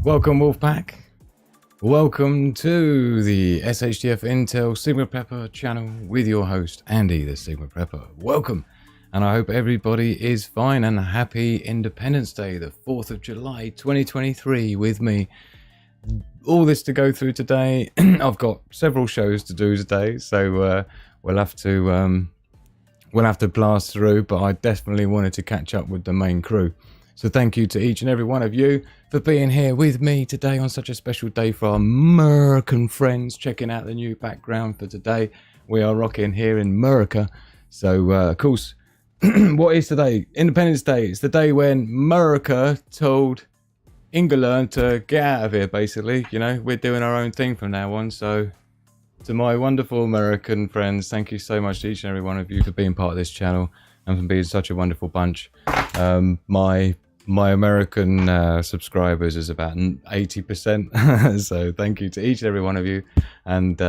Welcome Wolfpack, welcome to the SHTF Intel Sigma Prepper channel with your host Andy the Sigma Prepper. Welcome, and I hope everybody is fine and happy Independence Day, the 4th of July 2023 with me. All this to go through today. I've got several shows to do today, so we'll have to blast through, but I definitely wanted to catch up with the main crew. So thank you to each and every one of you for being here with me today on such a special day for our American friends. Checking out the new background for today. We are rocking here in America. So, of course, what is today? Independence Day. It's the day when America told England to get out of here, basically. You know, we're doing our own thing from now on. So, to my wonderful American friends, thank you so much to each and every one of you for being part of this channel and for being such a wonderful bunch. My American subscribers is about 80%, so thank you to each and every one of you, and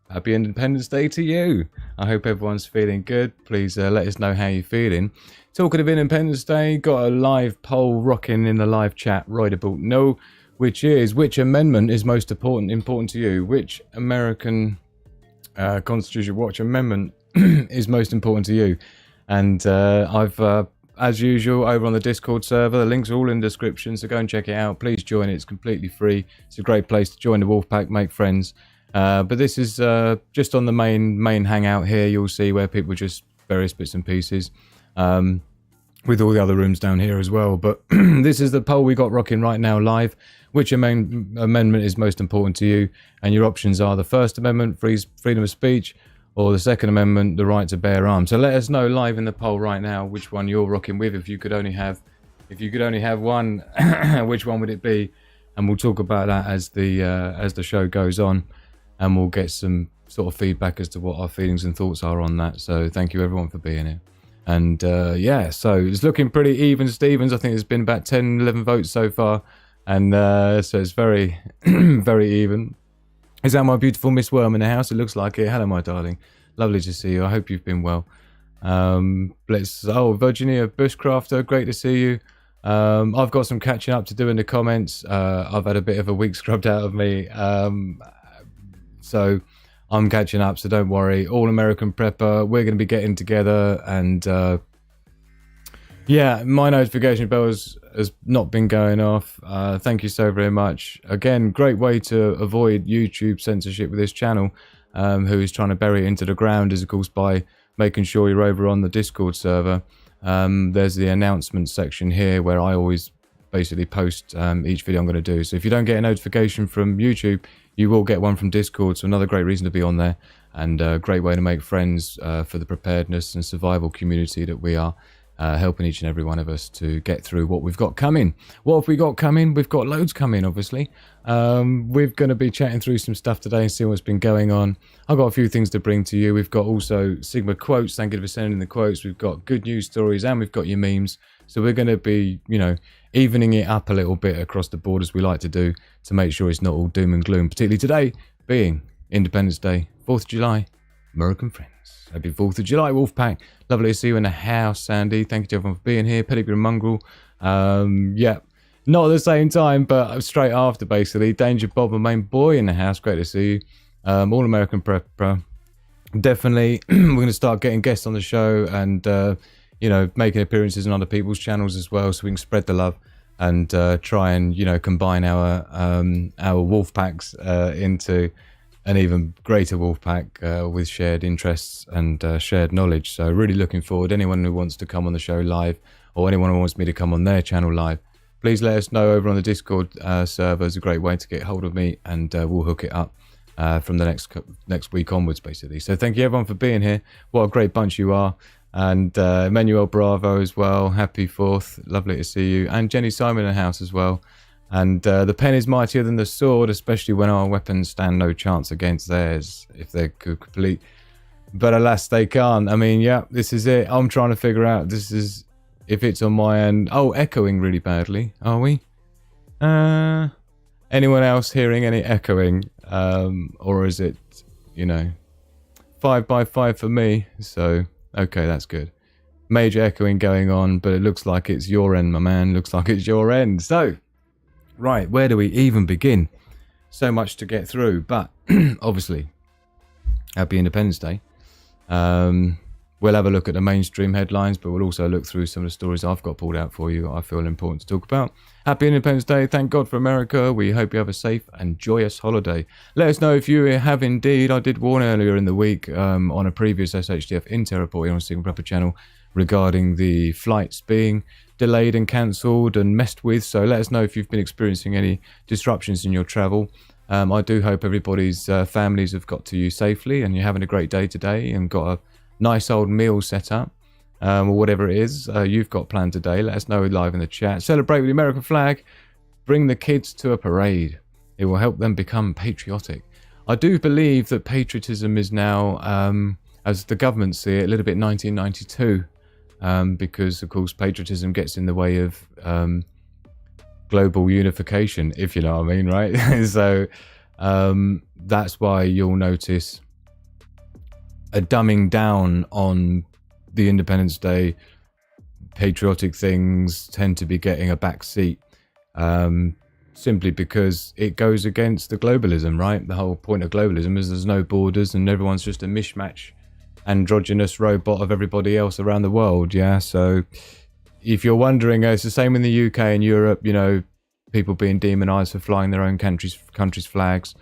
happy Independence Day to you. I hope everyone's feeling good. Please let us know how you're feeling. Talking of Independence Day, got a live poll rocking in the live chat right about now, which is, which amendment is most important to you? Which American Constitution Watch amendment is most important to you? And I've as usual, over on the Discord server, the links are all in the description, so go and check it out. Please join it, it's completely free. It's a great place to join the Wolfpack, make friends. But this is just on the main hangout here. You'll see where people just various bits and pieces, with all the other rooms down here as well. But this is the poll we got rocking right now live. Which amendment is most important to you? And your options are the First Amendment, freedom of speech, or the Second Amendment, the right to bear arms. So let us know live in the poll right now which one you're rocking with. If you could only have one, which one would it be? And we'll talk about that as the show goes on, and we'll get some sort of feedback as to what our feelings and thoughts are on that. So thank you everyone for being here. And yeah, so it's looking pretty even, Stevens. I think there's been about 10, 11 votes so far, and so it's very, very even. Is that my beautiful Miss Worm in the house? It looks like it. Hello, my darling. Lovely to see you. I hope you've been well. Virginia Bushcrafter, great to see you. I've got some catching up to do in the comments. I've had a bit of a week scrubbed out of me. So I'm catching up, so don't worry. All American Prepper, we're going to be getting together, and yeah, my notification bell has not been going off. Thank you so very much. Again, great way to avoid YouTube censorship with this channel, who is trying to bury it into the ground, is of course by making sure you're over on the Discord server. There's the announcement section here where I always basically post each video I'm going to do. So if you don't get a notification from YouTube, you will get one from Discord. So another great reason to be on there, and a great way to make friends for the preparedness and survival community that we are. Helping each and every one of us to get through what we've got coming. What have we got coming? We've got loads coming, obviously. We're going to be chatting through some stuff today and see what's been going on. I've got a few things to bring to you. We've got also Sigma quotes. Thank you for sending the quotes. We've got good news stories, and we've got your memes. So we're going to be, you know, evening it up a little bit across the board, as we like to do, to make sure it's not all doom and gloom, particularly today being Independence Day, 4th of July, American friends. Happy 4th of July, Wolfpack. Lovely to see you in the house, Sandy. Thank you to everyone for being here. Pedigree Mongrel. Yeah, not at the same time, but straight after, basically. Danger Bob, my main boy, in the house. Great to see you. All American Prepper. Definitely, we're going to start getting guests on the show and, you know, making appearances on other people's channels as well, so we can spread the love and try and, you know, combine our Wolfpacks into an even greater Wolfpack with shared interests and shared knowledge. So really looking forward. Anyone who wants to come on the show live, or anyone who wants me to come on their channel live, please let us know over on the Discord server. It's a great way to get hold of me, and we'll hook it up from the next week onwards, basically. So thank you everyone for being here. What a great bunch you are. And Emmanuel Bravo as well. Happy 4th. Lovely to see you. And Jenny Simon in the house as well. And the pen is mightier than the sword, especially when our weapons stand no chance against theirs, if they could complete. But alas, they can't. I mean, yeah, this is it. I'm trying to figure out, this is, if it's on my end. Oh, echoing really badly, are we? Anyone else hearing any echoing? Or is it, you know, 5x5 for me? So, okay, that's good. Major echoing going on, but it looks like it's your end, my man. Looks like it's your end. So, Right, where do we even begin? So much to get through, but obviously, happy Independence Day. We'll have a look at the mainstream headlines, but we'll also look through some of the stories I've got pulled out for you I feel important to talk about. Happy Independence Day. Thank God for America. We hope you have a safe and joyous holiday. Let us know if you have indeed. I did warn earlier in the week on a previous SHTF Intel report here on Sigma Prepper channel regarding the flights being delayed and cancelled and messed with. So let us know if you've been experiencing any disruptions in your travel. I do hope everybody's families have got to you safely and you're having a great day today and got a nice old meal set up, or whatever it is you've got planned today. Let us know live in the chat. Celebrate with the American flag. Bring the kids to a parade. It will help them become patriotic. I do believe that patriotism is now, as the government see it, a little bit 1992, because, of course, patriotism gets in the way of global unification, if you know what I mean, right? So that's why you'll notice a dumbing down on the Independence Day. Patriotic things tend to be getting a back seat, simply because it goes against the globalism, right? The whole point of globalism is there's no borders and everyone's just a mishmash, androgynous robot of everybody else around the world, yeah? So if you're wondering, it's the same in the UK and Europe, you know, people being demonized for flying their own country's flags.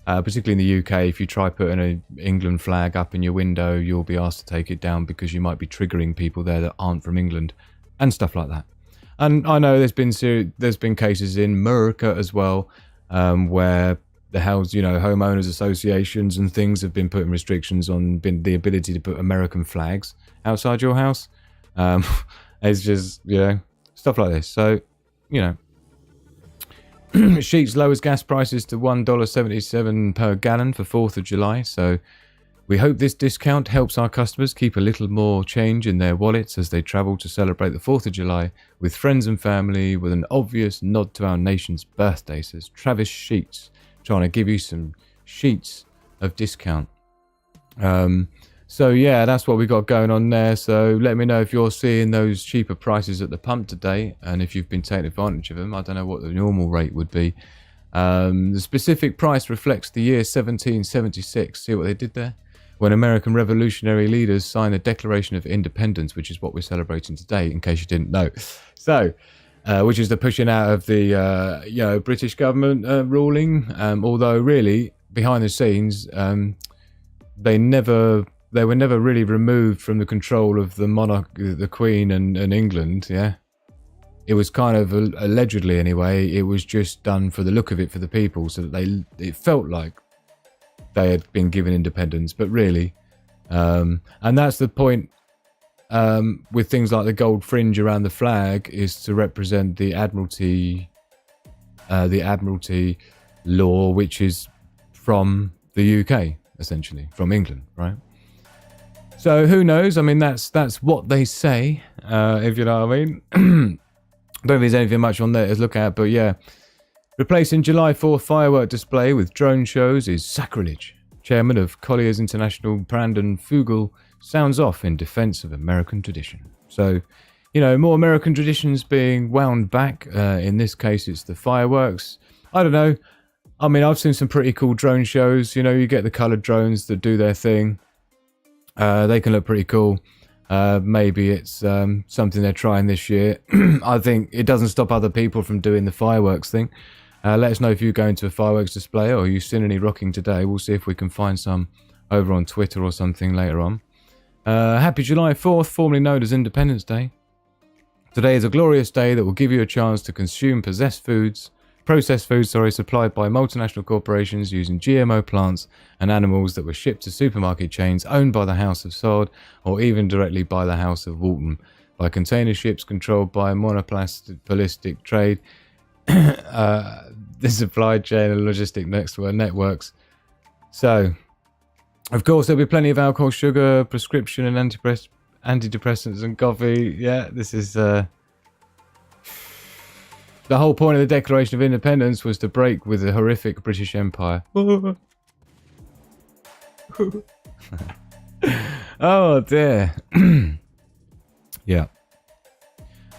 Particularly in the UK, if you try putting an England flag up in your window, you'll be asked to take it down because you might be triggering people there that aren't from England and stuff like that. And I know there's been cases in America as well, where the homeowners associations and things have been putting restrictions on the ability to put American flags outside your house. It's just, stuff like this. So, Sheets lowers gas prices to $1.77 per gallon for 4th of July. So we hope this discount helps our customers keep a little more change in their wallets as they travel to celebrate the 4th of July with friends and family, with an obvious nod to our nation's birthday, says Travis Sheets, trying to give you some sheets of discount. So yeah, that's what we got going on there. So let me know if you're seeing those cheaper prices at the pump today, and if you've been taking advantage of them. I don't know what the normal rate would be. The specific price reflects the year 1776. See what they did there? When American revolutionary leaders signed the Declaration of Independence, which is what we're celebrating today, in case you didn't know. So, which is the pushing out of the British government ruling. Although really, behind the scenes, they were never really removed from the control of the monarch, the Queen and England, yeah? It was kind of, allegedly anyway, it was just done for the look of it for the people, so that it felt like they had been given independence, but really, and that's the point with things like the gold fringe around the flag, is to represent the Admiralty law, which is from the UK, essentially, from England, right? So who knows? I mean, that's what they say, if you know what I mean. Don't think there's anything much on there to look at, but yeah. Replacing July 4th firework display with drone shows is sacrilege. Chairman of Colliers International, Brandon Fugel, sounds off in defense of American tradition. So, more American traditions being wound back. In this case, it's the fireworks. I don't know. I mean, I've seen some pretty cool drone shows. You get the coloured drones that do their thing. They can look pretty cool. Maybe it's something they're trying this year. I think it doesn't stop other people from doing the fireworks thing. Let us know if you're going to a fireworks display or you've seen any rocking today. We'll see if we can find some over on Twitter or something later on. Happy July 4th, formerly known as Independence Day. Today is a glorious day that will give you a chance to consume processed foods supplied by multinational corporations using GMO plants and animals that were shipped to supermarket chains owned by the House of Sod or even directly by the House of Walton, by container ships controlled by monopolistic trade, the supply chain and logistic networks. So, of course, there'll be plenty of alcohol, sugar, prescription and antidepressants and coffee. Yeah, this is... The whole point of the Declaration of Independence was to break with the horrific British Empire. Oh dear. Yeah.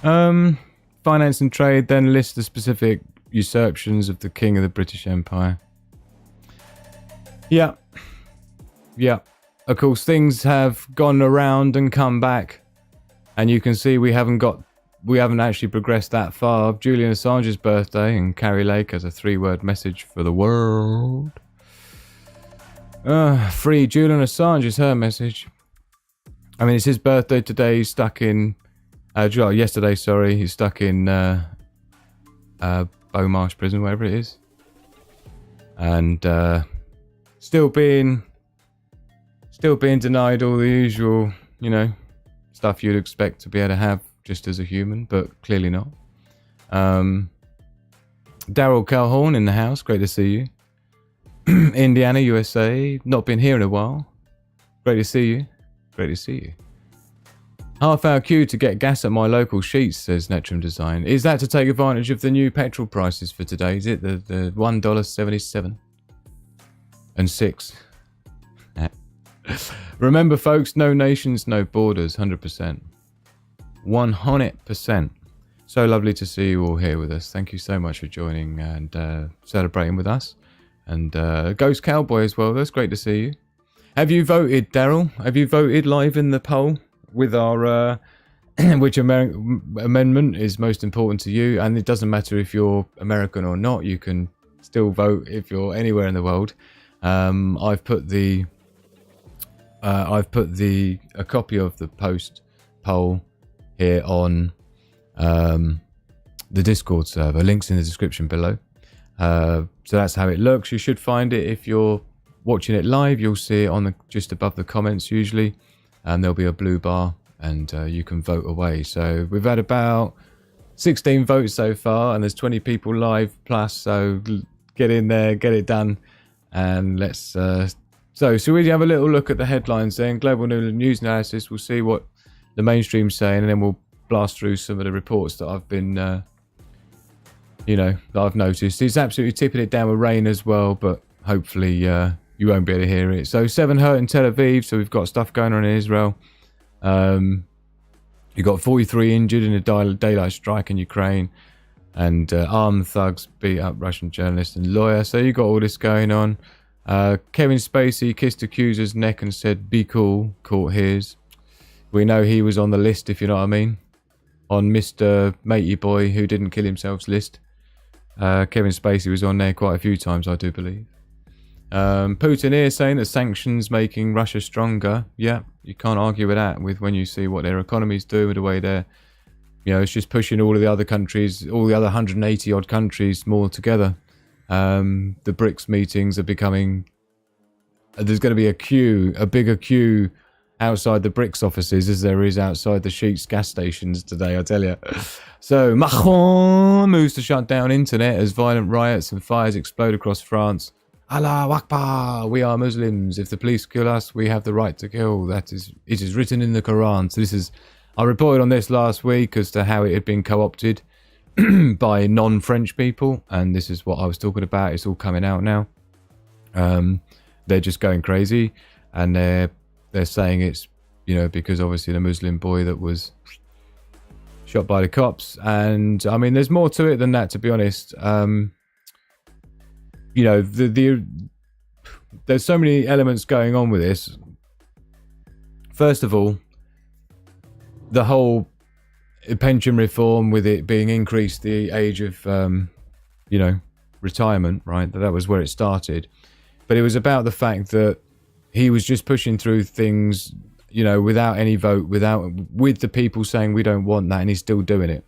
Finance and trade then lists the specific, usurpations of the King of the British Empire. Yeah. Yeah. Of course, things have gone around and come back. And you can see we haven't actually progressed that far. Julian Assange's birthday, and Carrie Lake has a 3-word message for the world. Free Julian Assange is her message. I mean, it's his birthday today. He's stuck in... yesterday, sorry. He's stuck in Beaumarsh prison, wherever it is. And still being denied all the usual, stuff you'd expect to be able to have just as a human, but clearly not. Daryl Calhoun in the house. Great to see you. Indiana, USA. Not been here in a while. Great to see you. Great to see you. Half-hour queue to get gas at my local Sheets, says Netrum Design. Is that to take advantage of the new petrol prices for today? Is it the $1.77 and 6? Remember, folks, no nations, no borders. 100%. 100%. So lovely to see you all here with us. Thank you so much for joining and celebrating with us. And Ghost Cowboy as well. That's great to see you. Have you voted, Daryl? Have you voted live in the poll with our which amendment is most important to you? And it doesn't matter if you're American or not. You can still vote if you're anywhere in the world. I've put a copy of the post poll here on the Discord server. Links in the description below. So that's how it looks. You should find it if you're watching it live. You'll see it on just above the comments usually, and there'll be a blue bar, and you can vote away. So we've had about 16 votes so far, and there's 20 people live plus. So get in there, get it done, and let's. So we have a little look at the headlines then. Global news analysis. We'll see what the mainstream's saying, and then we'll blast through some of the reports that I've been, that I've noticed. It's absolutely tipping it down with rain as well, but hopefully you won't be able to hear it. So 7 hurt in Tel Aviv. So we've got stuff going on in Israel. You've got 43 injured in a daylight strike in Ukraine, and armed thugs beat up Russian journalist and lawyer. So you got all this going on. Kevin Spacey kissed accuser's neck and said, "Be cool." Court hears. We know he was on the list, if you know what I mean, on Mr. Matey Boy who didn't kill himself's list. Kevin Spacey was on there quite a few times, I do believe. Putin here saying that sanctions making Russia stronger. Yeah, you can't argue with that when you see what their economy's doing, with the way they're, it's just pushing all of the other countries, all the other 180 odd countries more together. The BRICS meetings are becoming, there's going to be a bigger queue outside the BRICS offices as there is outside the Sheets gas stations today, I tell you. So Macron moves to shut down internet as violent riots and fires explode across France. Allah Akbar, we are Muslims. If the police kill us, we have the right to kill. It is written in the Quran. So I reported on this last week as to how it had been co-opted by non-French people, and this is what I was talking about. It's all coming out now. They're just going crazy, and they're saying it's because obviously the Muslim boy that was shot by the cops. And I mean, there's more to it than that, to be honest. There's so many elements going on with this. First of all, the whole pension reform, with it being increased the age of retirement, right? That was where it started. But it was about the fact that he was just pushing through things, without any vote, with the people saying we don't want that, and he's still doing it.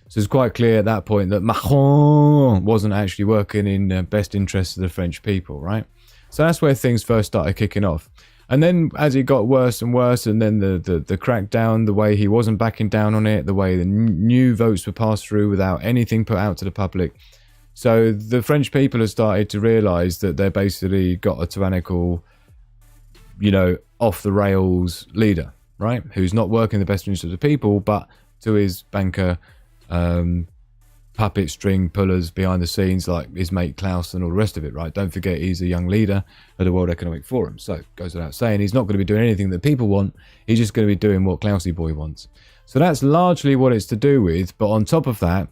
So it's quite clear at that point that Macron wasn't actually working in the best interests of the French people, right? So that's where things first started kicking off. And then as it got worse and worse, and then the crackdown, the way he wasn't backing down on it, the way the new votes were passed through without anything put out to the public. So the French people have started to realise that they're basically got a tyrannical, off the rails leader, right? Who's not working the best interest of the people, but to his banker, puppet string pullers behind the scenes, like his mate Klaus and all the rest of it, right? Don't forget, he's a young leader of the World Economic Forum. So it goes without saying, he's not going to be doing anything that people want. He's just going to be doing what Klausy boy wants. So that's largely what it's to do with. But on top of that,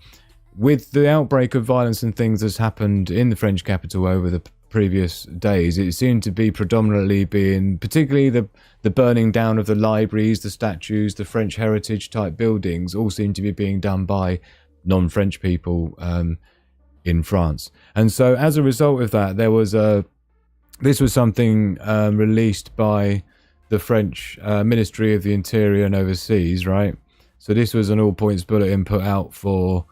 with the outbreak of violence and things that's happened in the French capital over the previous days, it seemed to be predominantly being, particularly the burning down of the libraries, the statues, the French heritage type buildings, all seem to be being done by non-French people in France. And so as a result of that, this was something released by the French Ministry of the Interior and Overseas, right? So this was an all-points bulletin put out for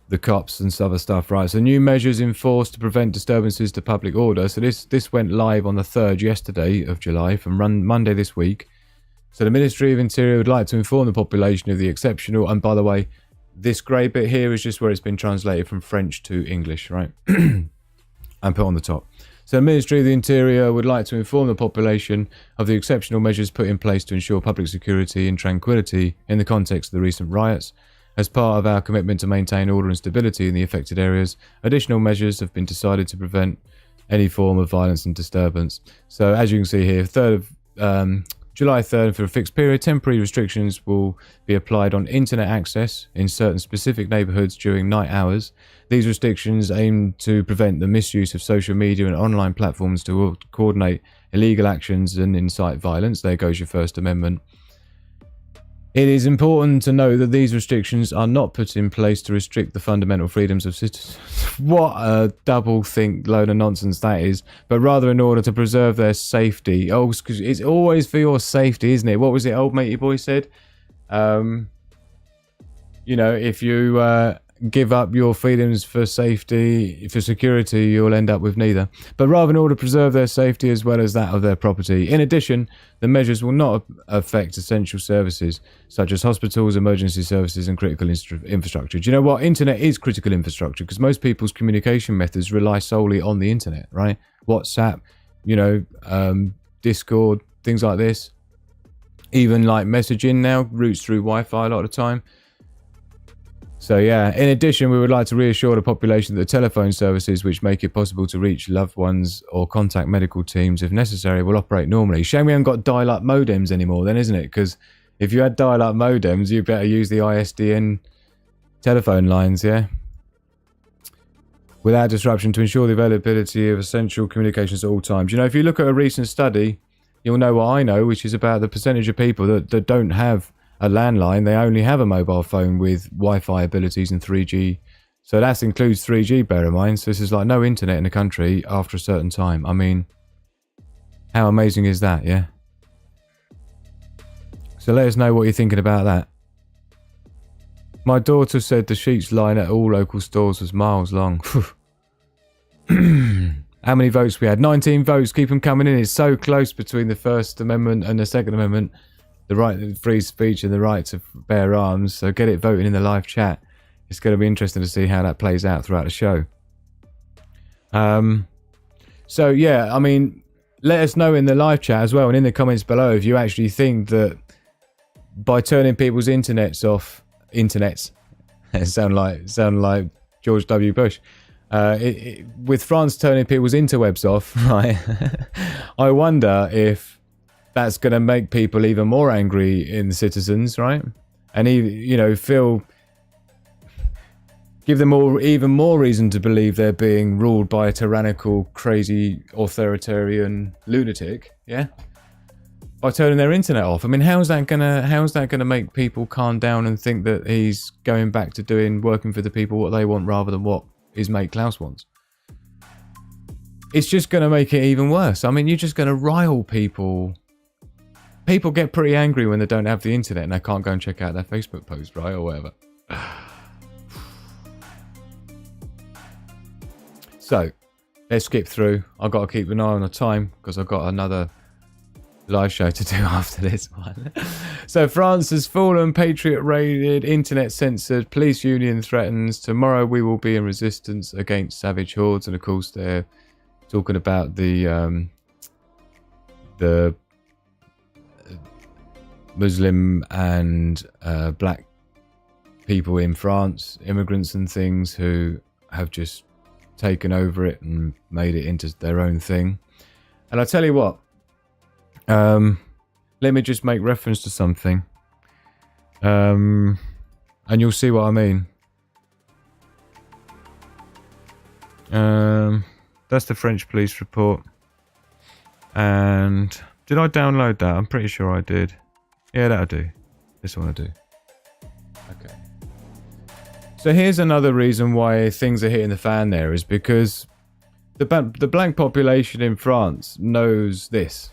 the cops and other stuff, right? So new measures enforced to prevent disturbances to public order. So this went live on the 3rd yesterday of July, from Monday this week. So the Ministry of Interior would like to inform the population of the exceptional, and by the way, this grey bit here is just where it's been translated from French to English, right? And put on the top. So the Ministry of the Interior would like to inform the population of the exceptional measures put in place to ensure public security and tranquility in the context of the recent riots. As part of our commitment to maintain order and stability in the affected areas, additional measures have been decided to prevent any form of violence and disturbance. So as you can see here, July 3rd, for a fixed period, temporary restrictions will be applied on internet access in certain specific neighbourhoods during night hours. These restrictions aim to prevent the misuse of social media and online platforms to coordinate illegal actions and incite violence. There goes your First Amendment. It is important to note that these restrictions are not put in place to restrict the fundamental freedoms of citizens. What a double-think load of nonsense that is. But rather in order to preserve their safety. Oh, because it's always for your safety, isn't it? What was it old matey boy said? You know, if you give up your freedoms for safety, for security, you'll end up with neither. But rather in order to preserve their safety as well as that of their property. In addition, the measures will not affect essential services such as hospitals, emergency services and critical infrastructure. Do you know what? Internet is critical infrastructure because most people's communication methods rely solely on the internet, right? WhatsApp, you know, Discord, things like this. Even like messaging now routes through Wi-Fi a lot of the time. So yeah, in addition, we would like to reassure the population that the telephone services which make it possible to reach loved ones or contact medical teams if necessary will operate normally. Shame we haven't got dial-up modems anymore then, isn't it? Because if you had dial-up modems, you better use the ISDN telephone lines, yeah? Without disruption to ensure the availability of essential communications at all times. You know, if you look at a recent study, you'll know what I know, which is about the percentage of people that don't have a landline. They only have a mobile phone with Wi-Fi abilities and 3G. So that includes 3G, bear in mind. So this is like no internet in the country after a certain time. I mean, how amazing is that, yeah? So let us know what you're thinking about that. My daughter said the sheets line at all local stores was miles long. How many votes we had? 19 votes. Keep them coming in. It's so close between the First Amendment and the Second Amendment. The right to free speech and the right to bear arms. So get it voting in the live chat. It's going to be interesting to see how that plays out throughout the show. So yeah, I mean, let us know in the live chat as well and in the comments below if you actually think that by turning people's internets off, sound like George W. Bush. With France turning people's interwebs off, right? I wonder if that's going to make people even more angry in the citizens, right? And you know, give them even more reason to believe they're being ruled by a tyrannical, crazy, authoritarian lunatic, yeah? By turning their internet off. I mean, how's that gonna make people calm down and think that he's going back to working for the people what they want rather than what his mate Klaus wants? It's just going to make it even worse. I mean, you're just going to rile people. People get pretty angry when they don't have the internet and they can't go and check out their Facebook post, right, or whatever. So, let's skip through. I've got to keep an eye on the time because I've got another live show to do after this one. So, France has fallen, Patriot raided, internet censored, police union threatens. Tomorrow we will be in resistance against savage hordes. And of course, they're talking about the Muslim and black people in France, immigrants and things who have just taken over it and made it into their own thing. And I tell you what, let me just make reference to something, and you'll see what I mean. That's the French police report. And did I download that? I'm pretty sure I did. Yeah, that'll do. This one will do. Okay. So here's another reason why things are hitting the fan there is because the black population in France knows this,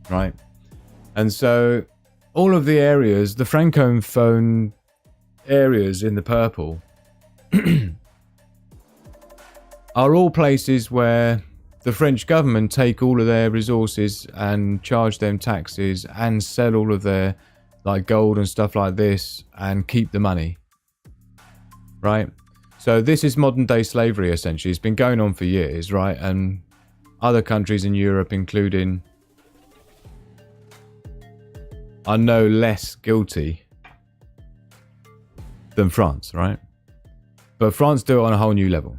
right? And so all of the areas, the francophone areas in the purple, are all places where the French government take all of their resources and charge them taxes and sell all of their like gold and stuff like this and keep the money. Right? So this is modern day slavery essentially. It's been going on for years, right? And other countries in Europe, including, are no less guilty than France, right? But France do it on a whole new level.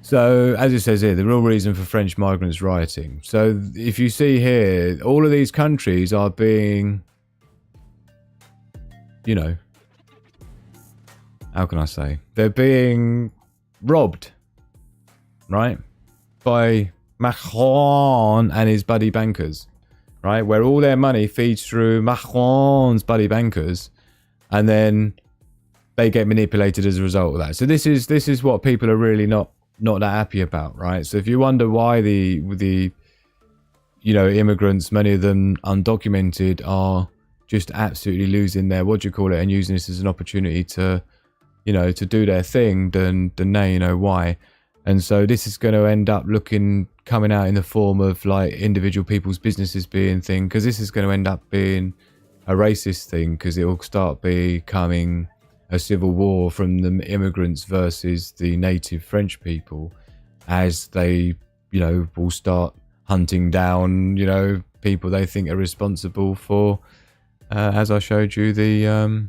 So, as it says here, the real reason for French migrants rioting. So, if you see here, all of these countries are being, you know, how can I say? They're being robbed, right? By Macron and his buddy bankers, right? Where all their money feeds through Macron's buddy bankers, and then they get manipulated as a result of that. So this is what people are really not that happy about, right? So if you wonder why the you know, immigrants, many of them undocumented, are just absolutely losing their, what do you call it, and using this as an opportunity to, you know, to do their thing, then now you know why. And so this is going to end up coming out in the form of like individual people's businesses being thing, because this is going to end up being a racist thing, because it will start becoming a civil war from the immigrants versus the native French people, as they, you know, will start hunting down, you know, people they think are responsible for, as I showed you, the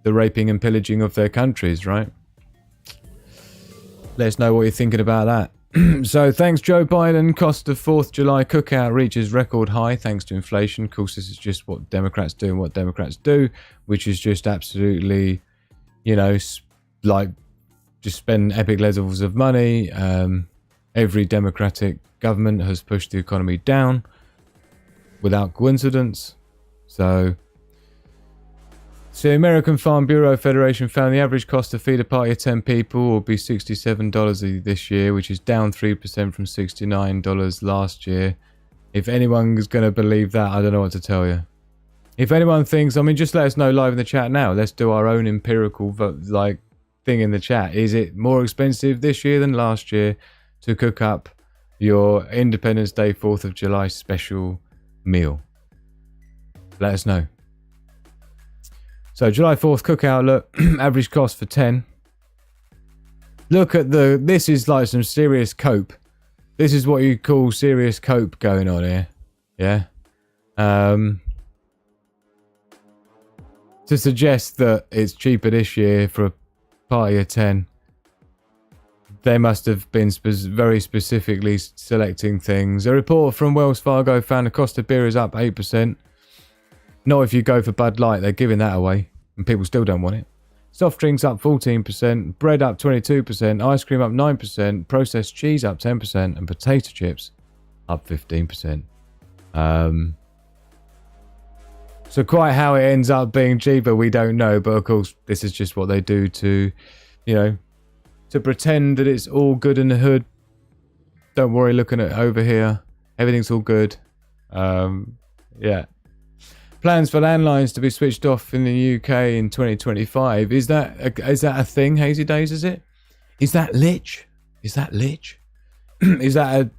raping and pillaging of their countries, right? Let us know what you're thinking about that. So thanks Joe Biden, cost of 4th July cookout reaches record high thanks to inflation. Of course, this is just what Democrats do and what Democrats do, which is just absolutely, you know, like just spend epic levels of money. Every Democratic government has pushed the economy down without coincidence. So the American Farm Bureau Federation found the average cost to feed a party of 10 people will be $67 this year, which is down 3% from $69 last year. If anyone is going to believe that, I don't know what to tell you. If anyone thinks, I mean, just let us know live in the chat now. Let's do our own empirical like thing in the chat. Is it more expensive this year than last year to cook up your Independence Day 4th of July special meal? Let us know. So July 4th cookout, look, average cost for 10. Look at this is like some serious cope. This is what you call serious cope going on here. Yeah. To suggest that it's cheaper this year for a party of 10, they must have been very specifically selecting things. A report from Wells Fargo found the cost of beer is up 8%. Not if you go for Bud Light, they're giving that away, and people still don't want it. Soft drinks up 14%, bread up 22%, ice cream up 9%, processed cheese up 10%, and potato chips up 15%. So quite how it ends up being cheaper, we don't know, but of course, this is just what they do to, you know, to pretend that it's all good in the hood. Don't worry, looking at over here, everything's all good. Yeah. Plans for landlines to be switched off in the UK in 2025. Is that a thing, Hazy Days, is it? Is that lich? Is that lich? Is that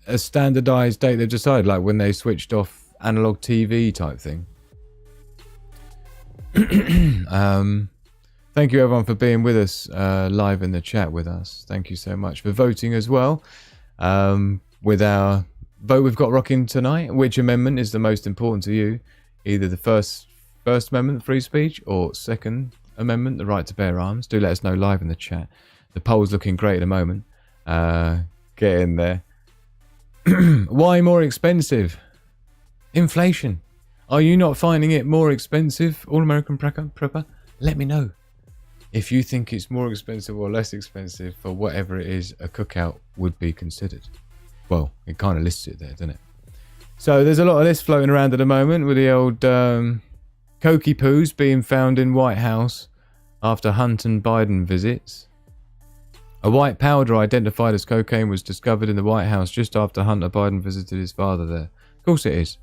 a standardized date they've decided, like when they switched off analog TV type thing? Thank you everyone for being with us live in the chat with us. Thank you so much for voting as well. With our vote we've got rocking tonight, which amendment is the most important to you? Either the first amendment, free speech, or second amendment, the right to bear arms. Do let us know live in the chat. The poll's looking great at the moment. Get in there. Why more expensive? Inflation. Are you not finding it more expensive? All American Prepper? Let me know. if you think it's more expensive or less expensive for whatever it is, a cookout would be considered. Well, it kind of lists it there, doesn't it? So there's a lot of this floating around at the moment with the old Cokie poos being found in White House after Hunt and Biden visits. A white powder identified as cocaine was discovered in the White House just after Hunter Biden visited his father there. Of course it is.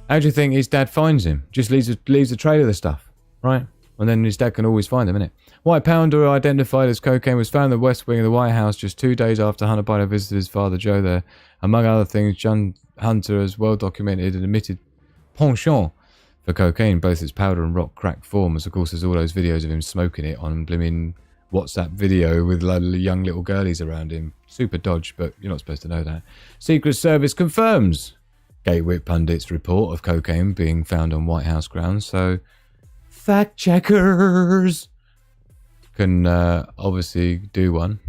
How do you think his dad finds him? Just leaves a trail of the stuff, right? And then his dad can always find him, innit? White powder identified as cocaine was found in the West Wing of the White House just 2 days after Hunter Biden visited his father Joe there. Among other things, John Hunter has well documented an admitted penchant for cocaine, both its powder and rock crack form. As of course, there's all those videos of him smoking it on blimmin' WhatsApp video with a lot of young little girlies around him. Super dodge, but you're not supposed to know that. Secret Service confirms Gateway pundits' report of cocaine being found on White House grounds. So, fact checkers can obviously do one.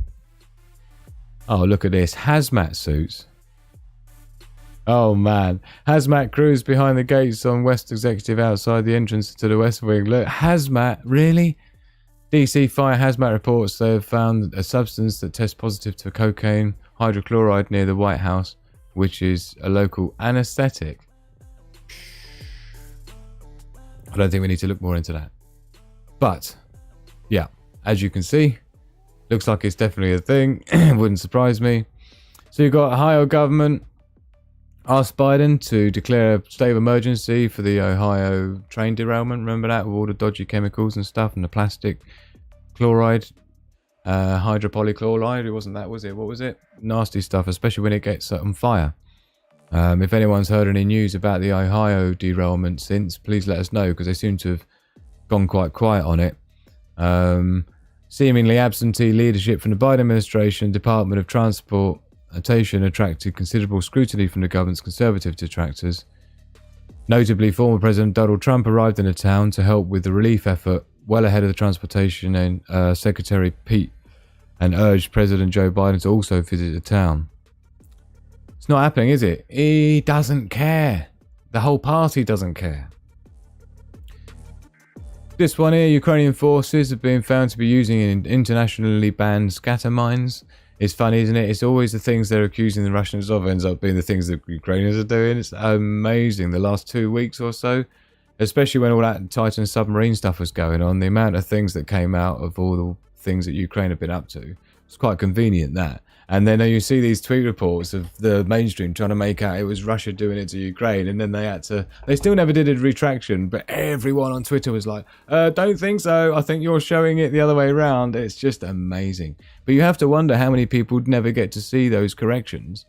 Oh, look at this. Hazmat suits. Oh, man. Hazmat crews behind the gates on West Executive outside the entrance to the West Wing. Look, hazmat? Really? DC Fire Hazmat reports they have found a substance that tests positive to cocaine hydrochloride near the White House, which is a local anesthetic. I don't think we need to look more into that. But, yeah, as you can see, looks like it's definitely a thing. Wouldn't surprise me. So you've got Ohio government asked Biden to declare a state of emergency for the Ohio train derailment. Remember that, with all the dodgy chemicals and stuff and the plastic chloride, hydropolychloride. It wasn't that, was it? What was it? Nasty stuff, especially when it gets on fire. If anyone's heard any news about the Ohio derailment since, please let us know, because they seem to have gone quite quiet on it. Seemingly absentee leadership from the Biden administration, Department of Transportation attracted considerable scrutiny from the government's conservative detractors. Notably, former President Donald Trump arrived in the town to help with the relief effort well ahead of the Transportation and Secretary Pete, and urged President Joe Biden to also visit the town. It's not happening, is it? He doesn't care. The whole party doesn't care. This one here, Ukrainian forces have been found to be using internationally banned scatter mines. It's funny, isn't it? It's always the things they're accusing the Russians of ends up being the things that Ukrainians are doing. It's amazing. The last 2 weeks or so, especially when all that Titan submarine stuff was going on, the amount of things that came out of all the things that Ukraine have been up to. It's quite convenient, that. And then you see these tweet reports of the mainstream trying to make out it was Russia doing it to Ukraine, and then they still never did a retraction, but everyone on Twitter was like, don't think so, I think you're showing it the other way around. It's just amazing. But you have to wonder how many people never get to see those corrections.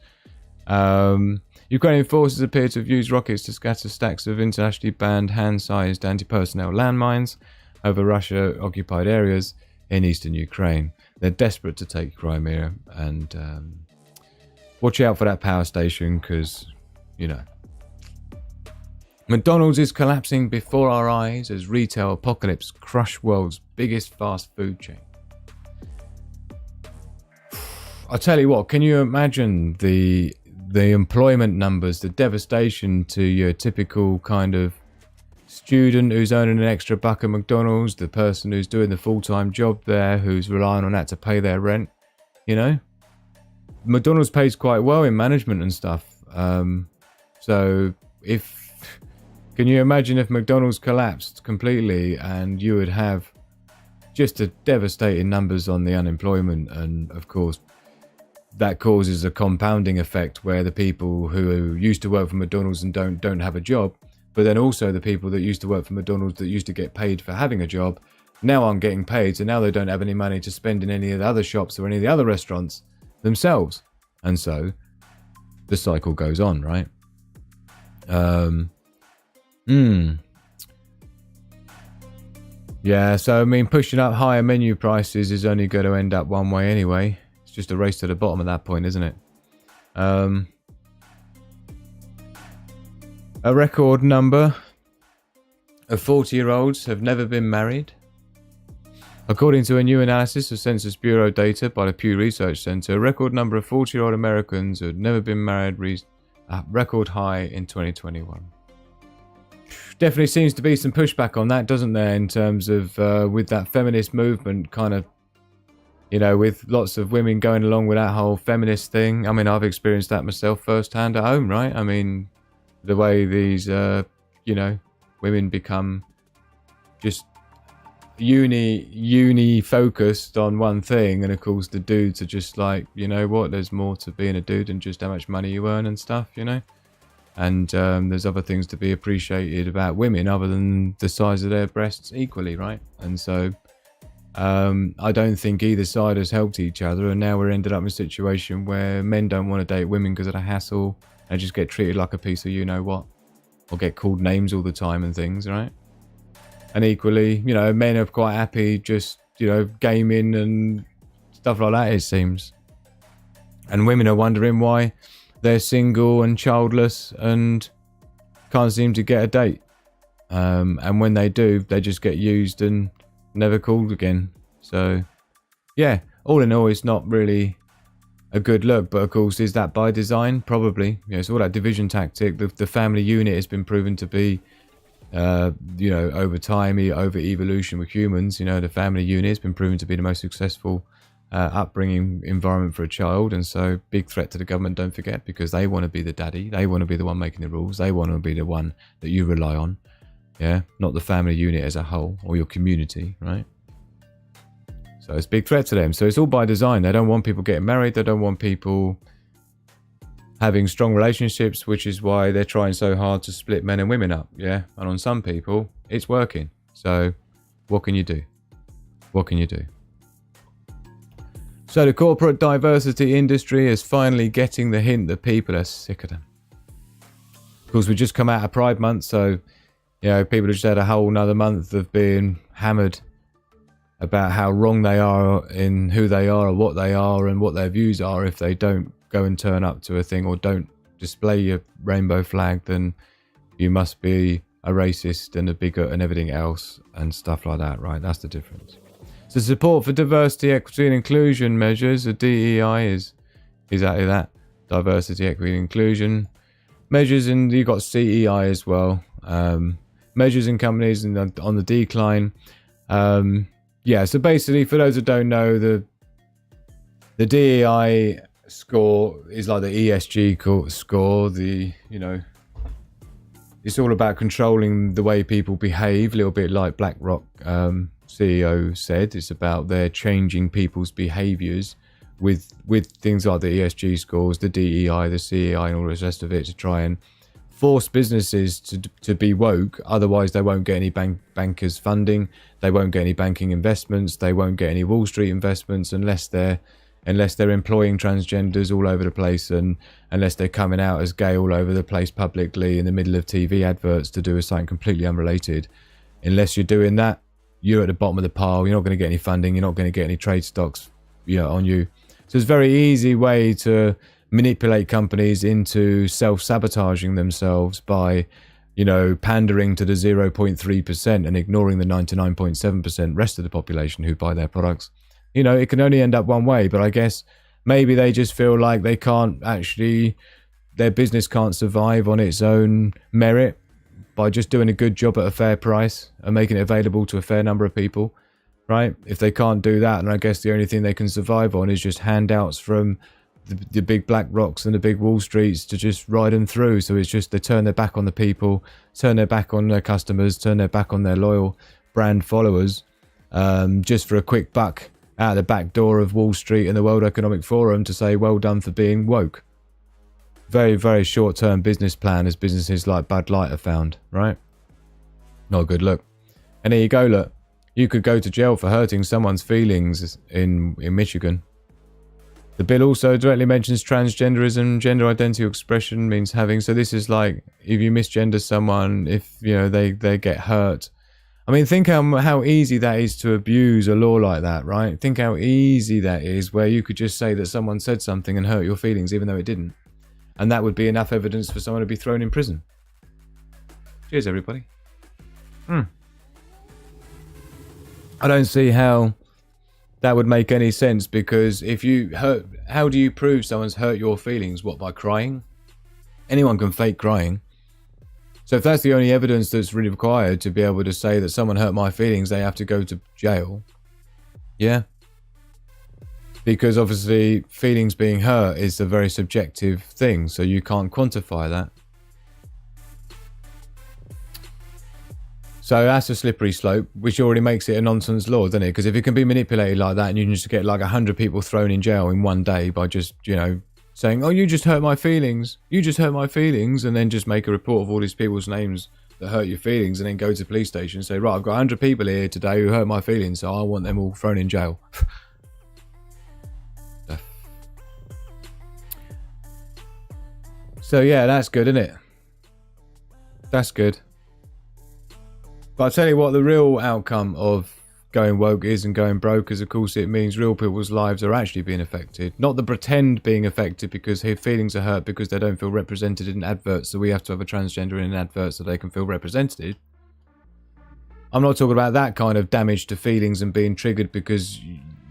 Ukrainian forces appear to have used rockets to scatter stacks of internationally banned hand-sized anti-personnel landmines over Russia-occupied areas in eastern Ukraine. They're desperate to take Crimea, and watch out for that power station, because, you know. McDonald's is collapsing before our eyes as retail apocalypse crush world's biggest fast food chain. I'll tell you what, can you imagine the employment numbers, the devastation to your typical kind of student who's earning an extra buck at McDonald's, the person who's doing the full-time job there, who's relying on that to pay their rent, you know? McDonald's pays quite well in management and stuff. So can you imagine if McDonald's collapsed completely, and you would have just a devastating numbers on the unemployment, and of course that causes a compounding effect where the people who used to work for McDonald's and don't have a job, but then also the people that used to work for McDonald's that used to get paid for having a job now aren't getting paid, so now they don't have any money to spend in any of the other shops or any of the other restaurants themselves. And so the cycle goes on, right? Yeah, so I mean, pushing up higher menu prices is only going to end up one way anyway. It's just a race to the bottom at that point, isn't it? A record number of 40-year-olds have never been married. According to a new analysis of Census Bureau data by the Pew Research Center, a record number of 40-year-old Americans who had never been married reached a record high in 2021. definitely seems to be some pushback on that, doesn't there, in terms of with that feminist movement kind of, you know, with lots of women going along with that whole feminist thing. I mean, I've experienced that myself firsthand at home, right? I mean, the way these, you know, women become just uni focused on one thing, and of course the dudes are just like, you know what, there's more to being a dude than just how much money you earn and stuff, you know. And there's other things to be appreciated about women other than the size of their breasts equally, right? And so I don't think either side has helped each other, and now we're ended up in a situation where men don't want to date women because of the hassle and just get treated like a piece of you know what, or get called names all the time and things, right? And equally, you know, men are quite happy just, you know, gaming and stuff like that, it seems. And women are wondering why they're single and childless and can't seem to get a date. And when they do, they just get used and never called again. So, yeah, all in all, it's not really a good look. But of course, is that by design? Probably. You know, it's all that division tactic. The family unit has been proven to be, you know, over time, over evolution with humans, you know, the family unit has been proven to be the most successful upbringing environment for a child. And so big threat to the government, don't forget, because they want to be the daddy, they want to be the one making the rules, they want to be the one that you rely on, yeah, not the family unit as a whole or your community, right? So it's a big threat to them. So it's all by design. They don't want people getting married, they don't want people having strong relationships, which is why they're trying so hard to split men and women up, yeah. And on some people it's working. So what can you do? What can you do? So the corporate diversity industry is finally getting the hint that people are sick of them. Of course, we just come out of Pride Month, so, you know, people have just had a whole another month of being hammered about how wrong they are in who they are or what they are and what their views are. If they don't go and turn up to a thing or don't display your rainbow flag, then you must be a racist and a bigot and everything else and stuff like that, right? That's the difference. So support for diversity, equity and inclusion measures, the DEI is exactly that. Diversity, equity and inclusion measures, and you've got CEI as well. Measures in companies and on the decline. Yeah, so basically, for those that don't know, the DEI score is like the ESG score. The, you know, it's all about controlling the way people behave, a little bit like BlackRock CEO said. It's about their changing people's behaviors with things like the ESG scores, the DEI, the CEI and all the rest of it, to try and force businesses to be woke. Otherwise they won't get any bankers funding, they won't get any banking investments, they won't get any Wall Street investments unless they're employing transgenders all over the place, and unless they're coming out as gay all over the place publicly in the middle of TV adverts to do something completely unrelated. Unless you're doing that, you're at the bottom of the pile. You're not going to get any funding, you're not going to get any trade stocks, you know, on you. So it's a very easy way to manipulate companies into self-sabotaging themselves by, you know, pandering to the 0.3% and ignoring the 99.7% rest of the population who buy their products. You know, it can only end up one way, but I guess maybe they just feel like they can't actually, their business can't survive on its own merit by just doing a good job at a fair price and making it available to a fair number of people, right? If they can't do that, and I guess the only thing they can survive on is just handouts from the big Black Rocks and the big Wall Streets to just ride them through. So it's just they turn their back on the people, turn their back on their customers, turn their back on their loyal brand followers, just for a quick buck out the back door of Wall Street and the World Economic Forum to say, well done for being woke. Very, very short-term business plan, as businesses like Bud Light have found, right? Not a good look. And there you go, look. You could go to jail for hurting someone's feelings in Michigan. The bill also directly mentions transgenderism. Gender identity expression means having. So this is like, if you misgender someone, if, you know, they get hurt. I mean, think how easy that is to abuse a law like that, right? Think how easy that is, where you could just say that someone said something and hurt your feelings even though it didn't. And that would be enough evidence for someone to be thrown in prison. Cheers, everybody. I don't see how that would make any sense, because if you hurt, how do you prove someone's hurt your feelings? What, by crying? Anyone can fake crying. So if that's the only evidence that's really required to be able to say that someone hurt my feelings, they have to go to jail. Yeah. Because obviously feelings being hurt is a very subjective thing, so you can't quantify that. So that's a slippery slope, which already makes it a nonsense law, doesn't it? Because if it can be manipulated like that and you can just get like 100 people thrown in jail in one day by just, you know, saying, oh, you just hurt my feelings. You just hurt my feelings. And then just make a report of all these people's names that hurt your feelings and then go to the police station and say, right, I've got 100 people here today who hurt my feelings, so I want them all thrown in jail. So yeah, that's good, isn't it? That's good. But I'll tell you what the real outcome of going woke is and going broke is, of course, it means real people's lives are actually being affected. Not the pretend being affected because their feelings are hurt because they don't feel represented in adverts, so we have to have a transgender in an advert so they can feel represented. I'm not talking about that kind of damage to feelings and being triggered because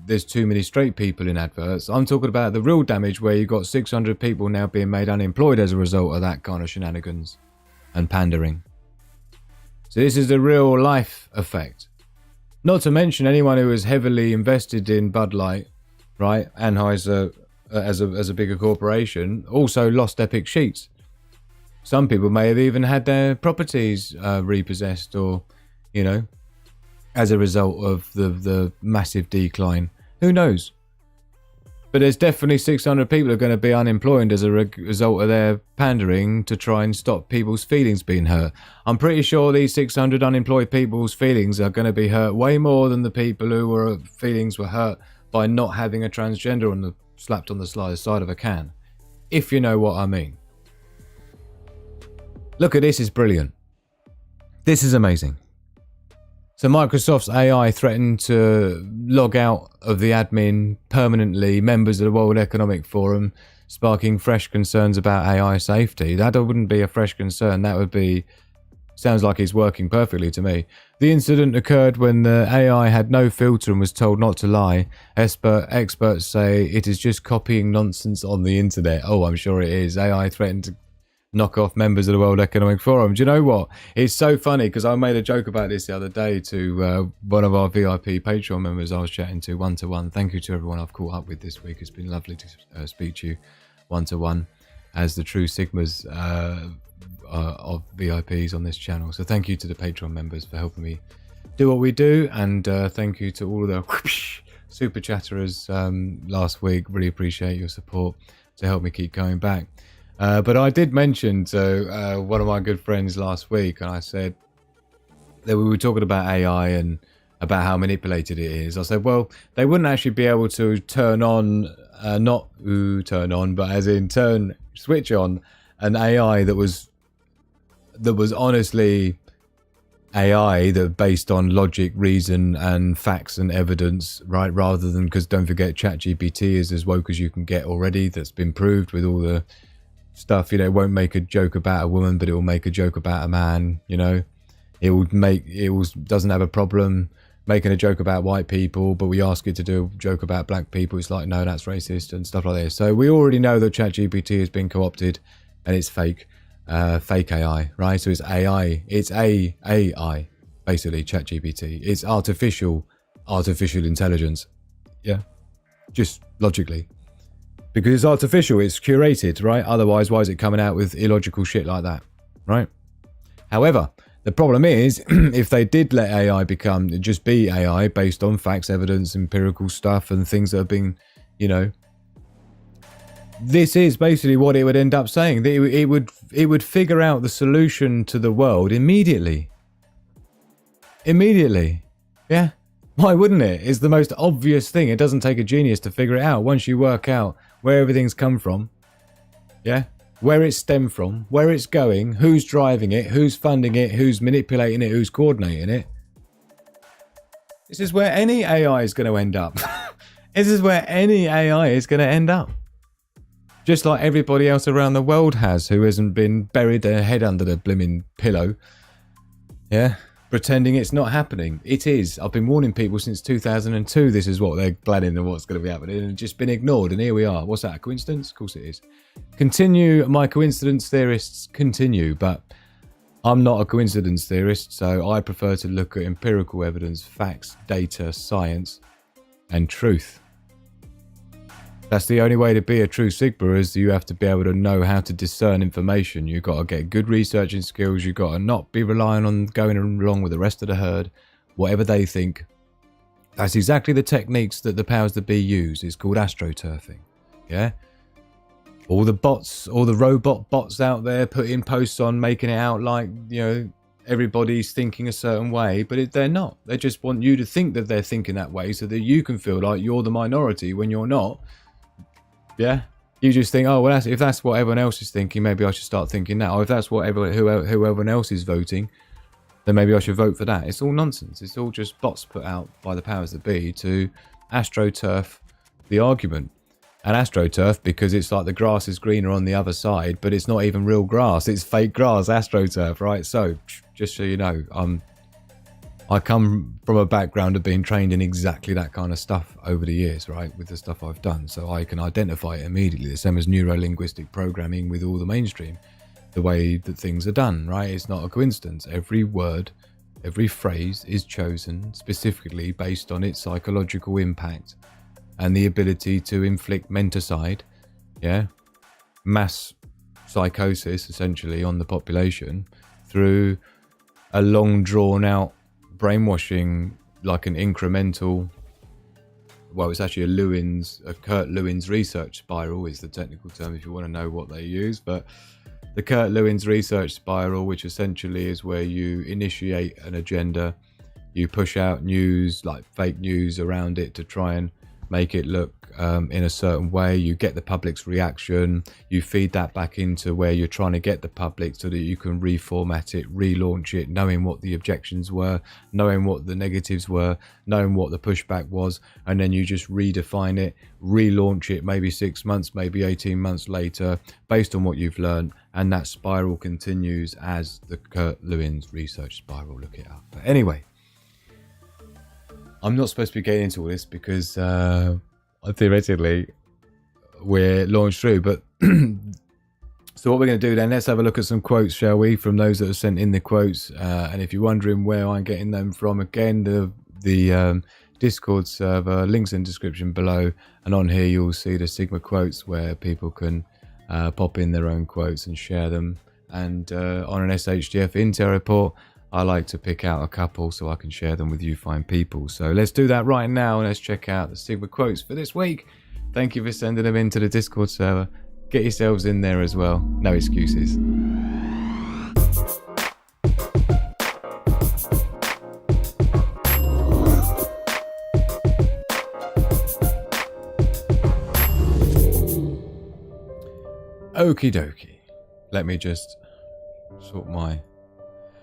there's too many straight people in adverts. I'm talking about the real damage where you've got 600 people now being made unemployed as a result of that kind of shenanigans and pandering. So this is the real life effect. Not to mention anyone who is heavily invested in Bud Light, right, Anheuser as a bigger corporation, also lost Epic Sheets. Some people may have even had their properties repossessed or, you know, as a result of the massive decline. Who knows? But there's definitely 600 people who are going to be unemployed as a result of their pandering to try and stop people's feelings being hurt. I'm pretty sure these 600 unemployed people's feelings are going to be hurt way more than the people who feelings were hurt by not having a transgender slapped on the side of a can. If you know what I mean. Look at this, it's brilliant. This is amazing. So Microsoft's AI threatened to log out of the admin permanently members of the World Economic Forum, sparking fresh concerns about AI safety. That wouldn't be a fresh concern. That would be... Sounds like it's working perfectly to me. The incident occurred when the AI had no filter and was told not to lie. Experts say it is just copying nonsense on the internet. Oh, I'm sure it is. AI threatened to knock off members of the World Economic Forum. Do you know what? It's so funny because I made a joke about this the other day to one of our VIP Patreon members I was chatting to one-to-one. Thank you to everyone I've caught up with this week. It's been lovely to speak to you one-to-one as the true Sigmas of VIPs on this channel. So thank you to the Patreon members for helping me do what we do, and thank you to all the super chatterers last week. Really appreciate your support to help me keep going back. But I did mention to one of my good friends last week, and I said that we were talking about AI and about how manipulated it is. I said, well, they wouldn't actually be able to turn on, not turn on, but as in switch on an AI that was honestly AI that based on logic, reason, and facts and evidence, right? Rather than, because don't forget, ChatGPT is as woke as you can get already. That's been proved with all the stuff. You know, it won't make a joke about a woman, but it will make a joke about a man. You know, doesn't have a problem making a joke about white people, but we ask it to do a joke about black people. It's like, no, that's racist and stuff like this. So we already know that ChatGPT has been co-opted and it's fake AI, right? So it's AI. It's AI, basically, ChatGPT. It's artificial intelligence. Yeah, just logically. Because it's artificial, it's curated, right? Otherwise, why is it coming out with illogical shit like that, right? However, the problem is, if they did let AI just be AI based on facts, evidence, empirical stuff, and things that have been, you know, this is basically what it would end up saying. It would figure out the solution to the world immediately. Immediately, yeah. Why wouldn't it? It's the most obvious thing. It doesn't take a genius to figure it out. Once you work out where everything's come from, yeah, where it's stemmed from, where it's going, who's driving it, who's funding it, who's manipulating it, who's coordinating it. This is where any AI is going to end up. This is where any AI is going to end up. Just like everybody else around the world has, who hasn't been buried their head under the blimmin' pillow. Yeah. Pretending it's not happening. It is. I've been warning people since 2002 this is what they're planning and what's going to be happening, and it's just been ignored, and here we are. What's that, a coincidence? Of course it is. Continue, my coincidence theorists, continue, but I'm not a coincidence theorist, so I prefer to look at empirical evidence, facts, data, science, and truth. That's the only way to be a true Sigma, is you have to be able to know how to discern information. You've got to get good researching skills. You've got to not be relying on going along with the rest of the herd, whatever they think. That's exactly the techniques that the powers that be use. It's called astroturfing. Yeah? All the bots, all the robot bots out there putting posts on, making it out like, you know, everybody's thinking a certain way, but they're not. They just want you to think that they're thinking that way so that you can feel like you're the minority when you're not. Yeah, you just think, oh, well, if that's what everyone else is thinking, maybe I should start thinking that. Or if that's what whoever else is voting, then maybe I should vote for that. It's all nonsense. It's all just bots put out by the powers that be to astroturf the argument. And astroturf, because it's like the grass is greener on the other side, but it's not even real grass. It's fake grass, astroturf, right? So, just so you know, I come from a background of being trained in exactly that kind of stuff over the years, right, with the stuff I've done. So I can identify it immediately, the same as neuro-linguistic programming with all the mainstream, the way that things are done, right? It's not a coincidence. Every word, every phrase is chosen specifically based on its psychological impact and the ability to inflict menticide, yeah, mass psychosis, essentially, on the population through a long drawn-out brainwashing, like an incremental, well, it's actually a Kurt Lewin's research spiral is the technical term if you want to know what they use, but the Kurt Lewin's research spiral, which essentially is where you initiate an agenda, you push out news, like fake news around it to try and make it look in a certain way. You get the public's reaction, you feed that back into where you're trying to get the public so that you can reformat it, relaunch it, knowing what the objections were, knowing what the negatives were, knowing what the pushback was, and then you just redefine it, relaunch it maybe 6 months, maybe 18 months later, based on what you've learned, and that spiral continues as the Kurt Lewin's research spiral. Look it up. But anyway, I'm not supposed to be getting into all this because theoretically we're launched through, but so what we're going to do then, let's have a look at some quotes, shall we, from those that have sent in the quotes, and if you're wondering where I'm getting them from, again, the Discord server, links in the description below, and on here you'll see the Sigma quotes where people can pop in their own quotes and share them, and on an SHTF Intel report I like to pick out a couple so I can share them with you fine people. So let's do that right now, and let's check out the Sigma quotes for this week. Thank you for sending them into the Discord server. Get yourselves in there as well. No excuses. Okie dokie.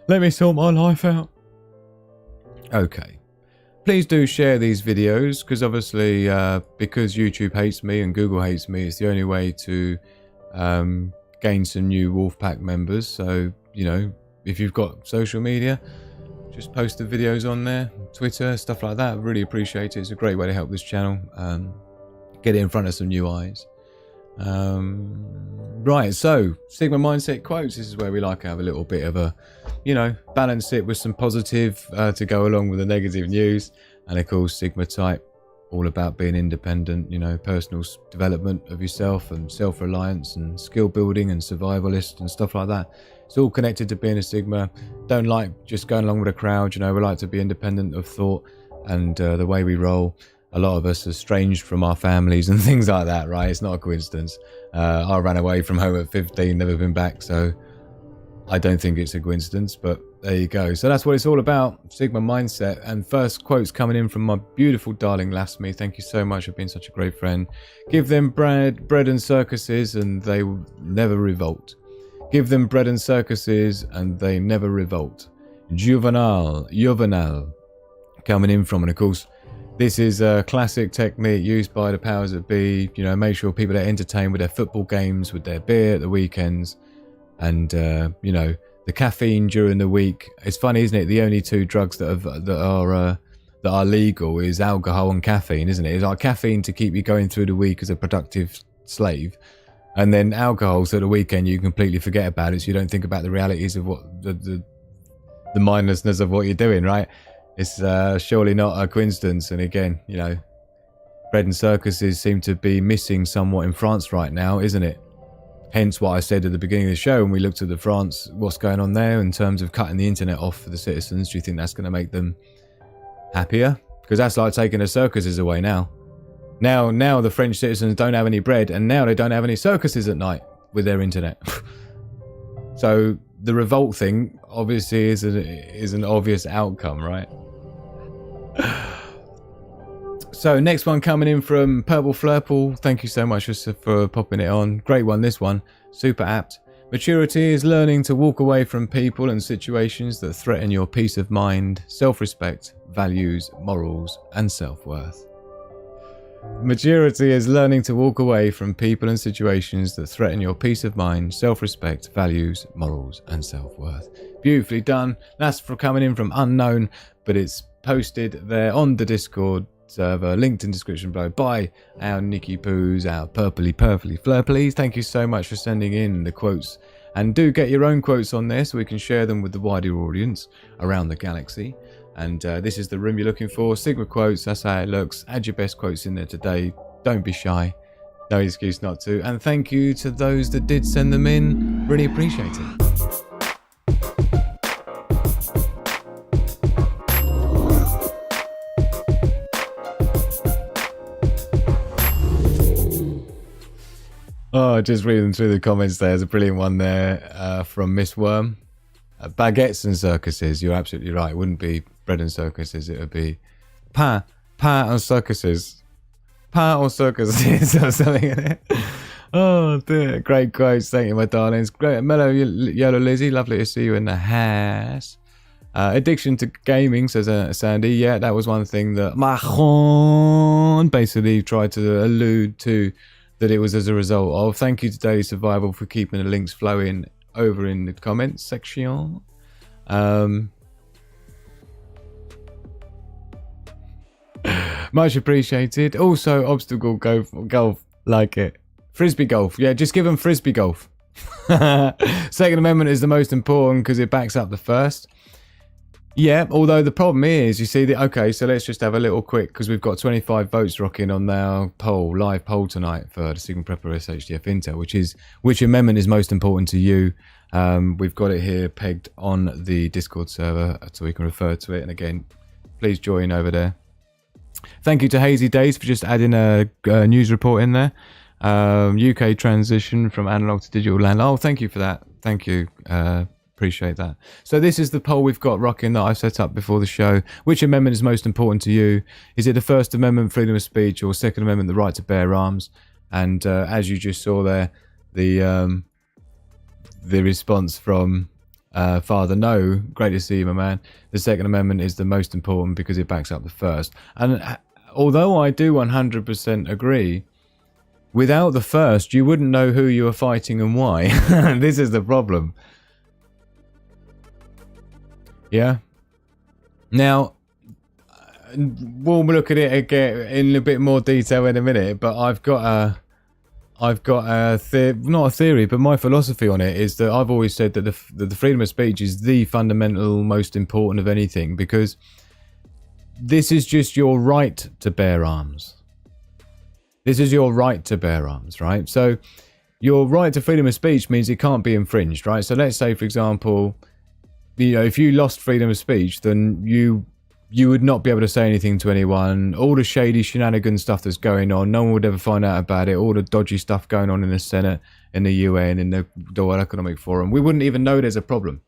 Let me sort my life out. Okay. Please do share these videos, because obviously, because YouTube hates me and Google hates me, it's the only way to gain some new Wolfpack members. So, you know, if you've got social media, just post the videos on there, Twitter, stuff like that. I really appreciate it. It's a great way to help this channel. Get it in front of some new eyes. Right, so Sigma Mindset quotes. This is where we like to have a little bit of a, you know, balance it with some positive to go along with the negative news. And of course, Sigma type, all about being independent, you know, personal development of yourself and self-reliance and skill building and survivalist and stuff like that. It's all connected to being a Sigma. Don't like just going along with a crowd, you know, we like to be independent of thought and the way we roll. A lot of us are estranged from our families and things like that, right? It's not a coincidence. I ran away from home at 15, never been back, so I don't think it's a coincidence, but there you go. So that's what it's all about, Sigma Mindset. And first quote's coming in from my beautiful darling Lasmi. Thank you so much for being such a great friend. Give them bread and circuses and they will never revolt. Give them bread and circuses and they never revolt. Juvenal coming in from, and of course, this is a classic technique used by the powers that be, you know, make sure people are entertained with their football games, with their beer at the weekends, and, you know, the caffeine during the week. It's funny, isn't it? The only two drugs that are legal is alcohol and caffeine, isn't it? It's like caffeine to keep you going through the week as a productive slave, And then alcohol, so the weekend you completely forget about it, so you don't think about the realities of what the mindlessness of what you're doing, right? It's surely not a coincidence. And again, you know, bread and circuses seem to be missing somewhat in France right now, isn't it? Hence what I said at the beginning of the show when we looked at the France, what's going on there in terms of cutting the internet off for the citizens. Do you think that's going to make them happier? Because that's like taking the circuses away now. Now the French citizens don't have any bread, and now they don't have any circuses at night with their internet. So the revolt thing obviously is an obvious outcome, right? So next one coming in from Purple Flurple. Thank you so much for popping it on. Great one, this one. Super apt. Maturity is learning to walk away from people and situations that threaten your peace of mind, self-respect, values, morals, and self-worth. Maturity is learning to walk away from people and situations that threaten your peace of mind, self-respect, values, morals, and self-worth. Beautifully done. That's for coming in from Unknown, but it's posted there on the Discord server, linked in description below, by our Nicky Poos, our Purpley Flurpleys. Thank you so much for sending in the quotes. And do get your own quotes on there so we can share them with the wider audience around the galaxy. And this is the room you're looking for. Sigma quotes, that's how it looks. Add your best quotes in there today. Don't be shy. No excuse not to. And thank you to those that did send them in. Really appreciate it. Oh, just reading through the comments there. There's a brilliant one there from Miss Worm. Baguettes and circuses. You're absolutely right. It wouldn't be bread and circuses. It would be pain and circuses. Pain or circuses or something in it. Oh, dear. Great quotes. Thank you, my darlings. Great. Mellow Yellow Lizzie. Lovely to see you in the house. Addiction to gaming, says Sandy. Yeah, that was one thing that Macron basically tried to allude to, that it was as a result of. Thank you to Daily Survival for keeping the links flowing over in the comments section. Much appreciated. Also, obstacle golf, like it. Frisbee golf, yeah, just give them frisbee golf. Second Amendment is the most important because it backs up the first. Yeah, although the problem is, you see, okay, so let's just have a little quick, because we've got 25 votes rocking on our poll, live poll tonight for the Sigma Prepper SHTF Intel, which amendment is most important to you. We've got it here pegged on the Discord server, so we can refer to it. And again, please join over there. Thank you to Hazy Days for just adding a news report in there. UK transition from analog to digital land. Oh, thank you for that. Thank you. Appreciate that. So this is the poll we've got rocking that I set up before the show. Which amendment is most important to you? Is it the First Amendment, freedom of speech, or Second Amendment, the right to bear arms? And as you just saw there, the response from Father No, great to see you, my man. The Second Amendment is the most important because it backs up the first. And although I do 100% agree, without the first, you wouldn't know who you are fighting and why. This is the problem. Yeah. Now, we'll look at it again in a bit more detail in a minute, but I've got a not a theory, but my philosophy on it is that I've always said that the freedom of speech is the fundamental most important of anything, because this is just your right to bear arms. This is your right to bear arms, right? So your right to freedom of speech means it can't be infringed, right? So let's say, for example, you know, if you lost freedom of speech, then you would not be able to say anything to anyone. All the shady shenanigan stuff that's going on, no one would ever find out about it. All the dodgy stuff going on in the Senate, in the UN, in the World Economic Forum, we wouldn't even know there's a problem.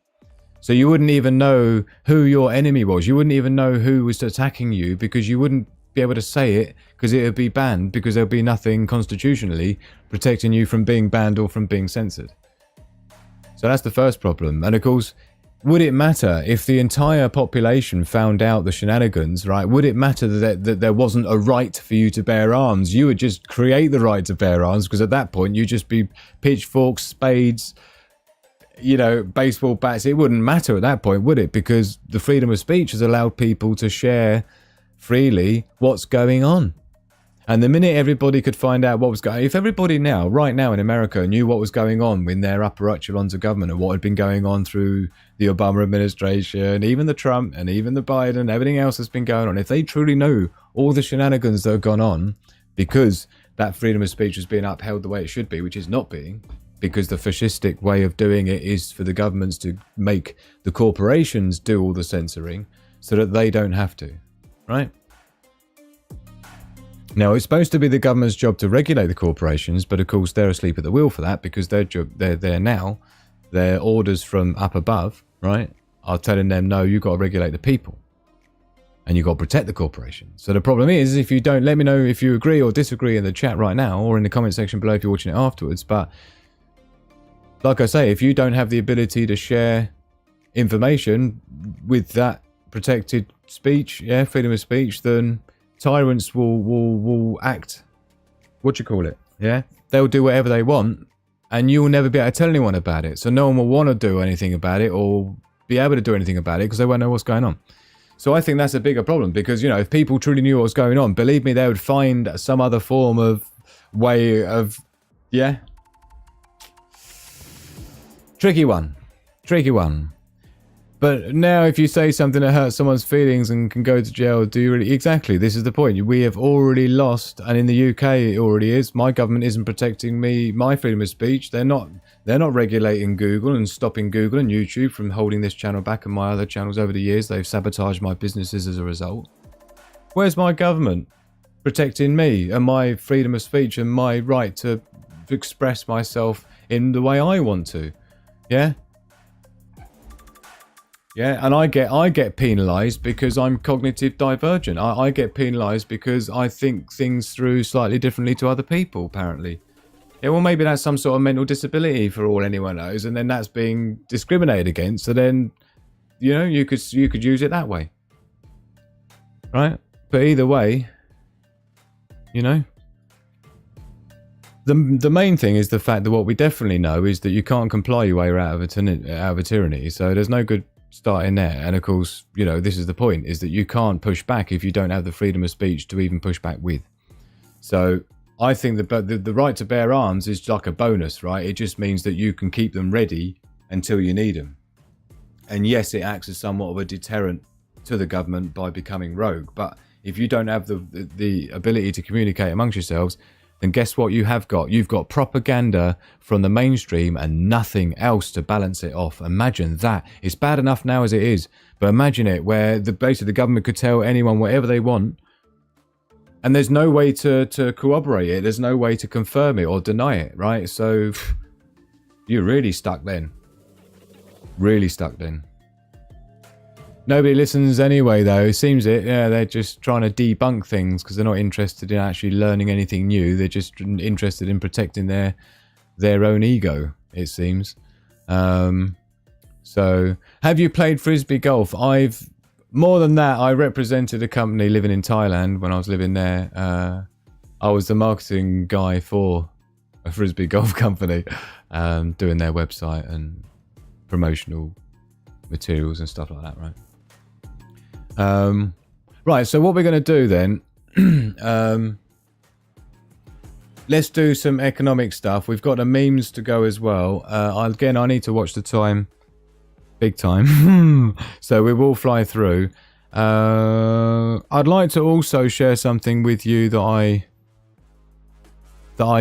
So you wouldn't even know who your enemy was. You wouldn't even know who was attacking you, because you wouldn't be able to say it, because it would be banned, because there'll be nothing constitutionally protecting you from being banned or from being censored. So that's the first problem. And of course, would it matter if the entire population found out the shenanigans, right? Would it matter that there wasn't a right for you to bear arms? You would just create the right to bear arms, because at that point you'd just be pitchforks, spades, you know, baseball bats. It wouldn't matter at that point, would it? Because the freedom of speech has allowed people to share freely what's going on. And the minute everybody could find out what was going on, if everybody now, right now in America, knew what was going on in their upper echelons of government and what had been going on through the Obama administration, even the Trump and even the Biden, everything else that's been going on, if they truly knew all the shenanigans that have gone on because that freedom of speech was being upheld the way it should be, which is not being, because the fascistic way of doing it is for the governments to make the corporations do all the censoring so that they don't have to, right? Now, it's supposed to be the government's job to regulate the corporations, but of course they're asleep at the wheel for that because their orders from up above, right, are telling them, no, you've got to regulate the people and you've got to protect the corporation. So the problem is, if you don't, let me know if you agree or disagree in the chat right now or in the comment section below if you're watching it afterwards. But like I say, if you don't have the ability to share information with that protected speech, freedom of speech, then tyrants will act, they'll do whatever they want and you'll never be able to tell anyone about it. So no one will want to do anything about it or be able to do anything about it because they won't know what's going on. So I think that's a bigger problem because, you know, if people truly knew what was going on, believe me, they would find some other form of way of, tricky one. But now if you say something that hurts someone's feelings and can go to jail, do you really? Exactly, this is the point. We have already lost, and in the UK it already is. My government isn't protecting my freedom of speech. They're not regulating Google and stopping Google and YouTube from holding this channel back and my other channels over the years. They've sabotaged my businesses as a result. Where's my government protecting me and my freedom of speech and my right to express myself in the way I want to? And I get penalised because I'm cognitive divergent. I get penalised because I think things through slightly differently to other people, apparently. Yeah, well, maybe that's some sort of mental disability for all anyone knows, and then that's being discriminated against. So then, you know, you could use it that way, right? But either way, you know, the main thing is the fact that what we definitely know is that you can't comply your way out of a tyranny. So there's no good starting there. And of course, you know, this is the point, is that you can't push back if you don't have the freedom of speech to even push back with. So I think the right to bear arms is like a bonus, right? It just means that you can keep them ready until you need them. And yes, it acts as somewhat of a deterrent to the government by becoming rogue. But if you don't have the ability to communicate amongst yourselves, then guess what you have got? You've got propaganda from the mainstream and nothing else to balance it off. Imagine that. It's bad enough now as it is, but imagine it where basically the government could tell anyone whatever they want and there's no way to corroborate it. There's no way to confirm it or deny it, right? So you're really stuck then. Really stuck then. Nobody listens anyway, though. It seems they're just trying to debunk things because they're not interested in actually learning anything new. They're just interested in protecting their own ego, it seems. So, have you played Frisbee golf? More than that, I represented a company living in Thailand when I was living there. I was the marketing guy for a Frisbee golf company, doing their website and promotional materials and stuff like that, right? Right, so what we're going to do then, let's do some economic stuff. We've got the memes to go as well. Again, I need to watch the time, big time, so we will fly through. I'd like to also share something with you that I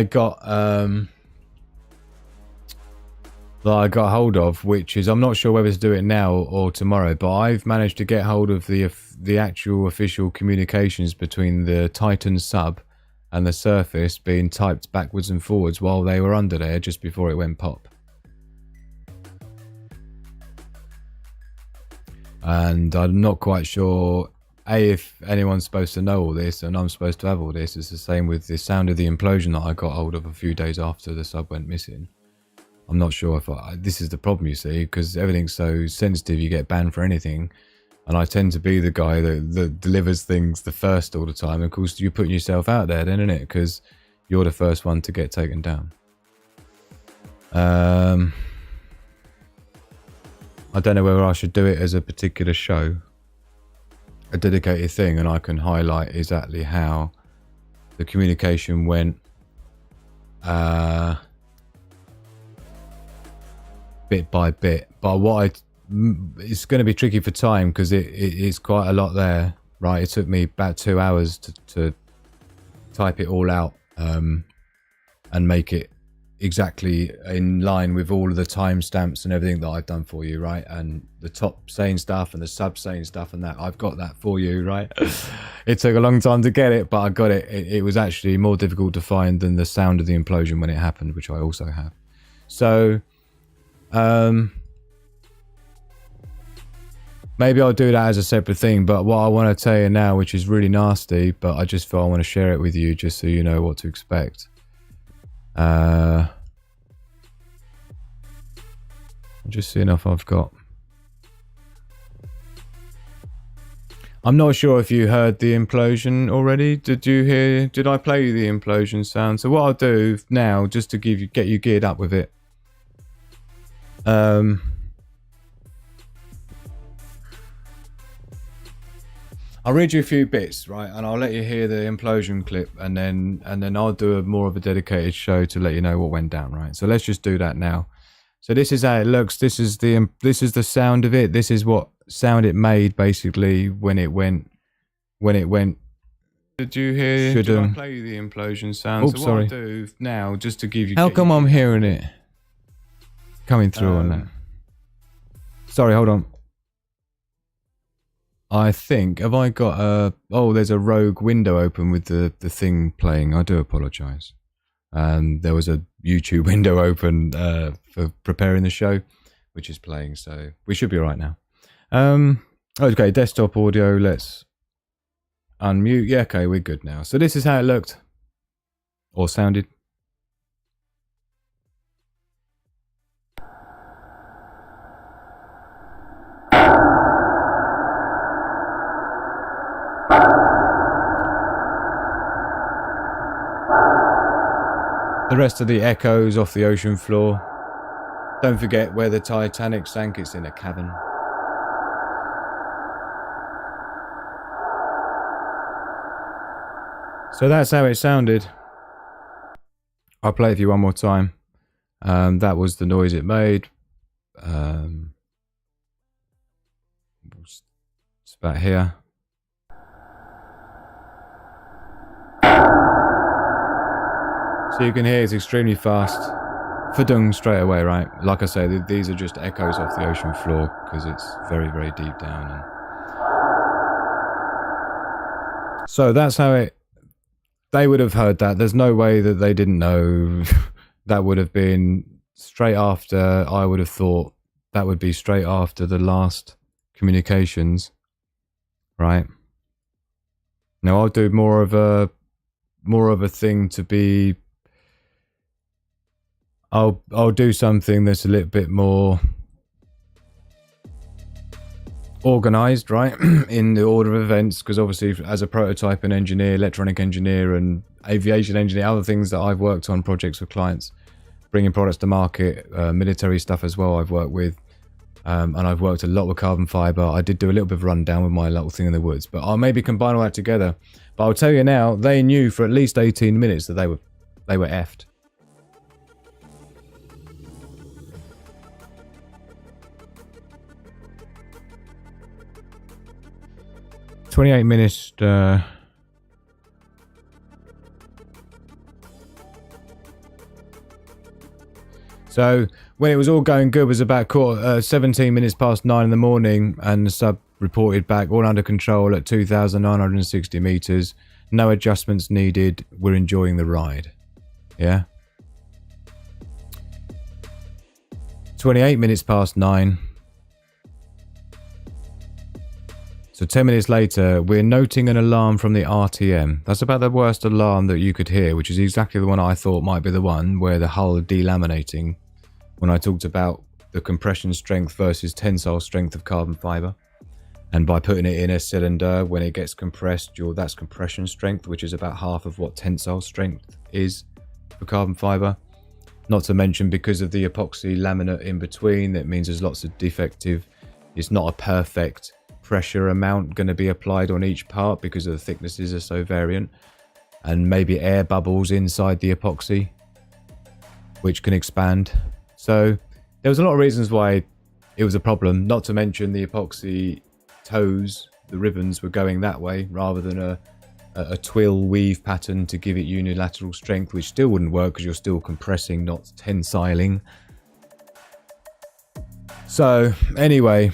got hold of, which is, I'm not sure whether to do it now or tomorrow, but I've managed to get hold of the actual official communications between the Titan sub and the Surface being typed backwards and forwards while they were under there just before it went pop. And I'm not quite sure, if anyone's supposed to know all this and I'm supposed to have all this. It's the same with the sound of the implosion that I got hold of a few days after the sub went missing. I'm not sure if this is the problem, you see, because everything's so sensitive, you get banned for anything. And I tend to be the guy that delivers things the first all the time. Of course, you're putting yourself out there then, isn't it? Because you're the first one to get taken down. I don't know whether I should do it as a particular show, a dedicated thing, and I can highlight exactly how the communication went bit by bit. But it's going to be tricky for time because it's quite a lot there, right? It took me about 2 hours to type it all out and make it exactly in line with all of the timestamps and everything that I've done for you, right? And the top saying stuff and the sub saying stuff and that, I've got that for you, right? It took a long time to get it, but I got it. It was actually more difficult to find than the sound of the implosion when it happened, which I also have. So maybe I'll do that as a separate thing, but what I want to tell you now, which is really nasty, but I just feel I want to share it with you just so you know what to expect. I'm just seeing if I've got... I'm not sure if you heard the implosion already. Did I play you the implosion sound? So what I'll do now, just to get you geared up with it. I'll read you a few bits, right, and I'll let you hear the implosion clip, and then I'll do more of a dedicated show to let you know what went down, right? So let's just do that now. So this is how it looks. This is the sound of it. This is what sound it made basically when it went. Did you hear? Did I play you the implosion sound? Oops, so what sorry. I'll do now, just to give you. How come I'm hearing it coming through on that? Sorry, hold on. I think, have I got a... Oh, there's a rogue window open with the thing playing. I do apologise. There was a YouTube window open for preparing the show, which is playing, so we should be all right now. Okay, desktop audio, let's unmute. Yeah, okay, we're good now. So this is how it looked, or sounded. The rest of the echoes off the ocean floor. Don't forget where the Titanic sank, it's in a cavern. So that's how it sounded. I'll play it for you one more time. That was the noise it made. It's about here. So you can hear it's extremely fast. Fadung straight away, right? Like I say, these are just echoes off the ocean floor because it's very, very deep down. And so that's how it... They would have heard that. There's no way that they didn't know. That would have been straight after, I would have thought, that would be straight after the last communications, right? Now I'll do more of a thing to be... I'll do something that's a little bit more organized, right, in the order of events, because obviously as a prototype and engineer, electronic engineer and aviation engineer, other things that I've worked on, projects with clients, bringing products to market, military stuff as well I've worked with, and I've worked a lot with carbon fiber. I did do a little bit of rundown with my little thing in the woods, but I'll maybe combine all that together. But I'll tell you now, they knew for at least 18 minutes that they were effed. "28 minutes, so when it was all going good, it was about 17 minutes past 9 in the morning, and the sub reported back, all under control at 2,960 meters. No adjustments needed. We're enjoying the ride." Yeah. 28 minutes past 9. So 10 minutes later, we're noting an alarm from the RTM. That's about the worst alarm that you could hear, which is exactly the one I thought might be the one where the hull delaminating, when I talked about the compression strength versus tensile strength of carbon fiber. And by putting it in a cylinder, when it gets compressed, that's compression strength, which is about half of what tensile strength is for carbon fiber. Not to mention, because of the epoxy laminate in between, that means there's lots of defective. It's not a perfect pressure amount going to be applied on each part because of the thicknesses are so variant. and maybe air bubbles inside the epoxy, which can expand. So there was a lot of reasons why it was a problem, not to mention the epoxy toes, the ribbons were going that way rather than a twill weave pattern to give it unilateral strength, which still wouldn't work because you're still compressing, not tensiling. So anyway,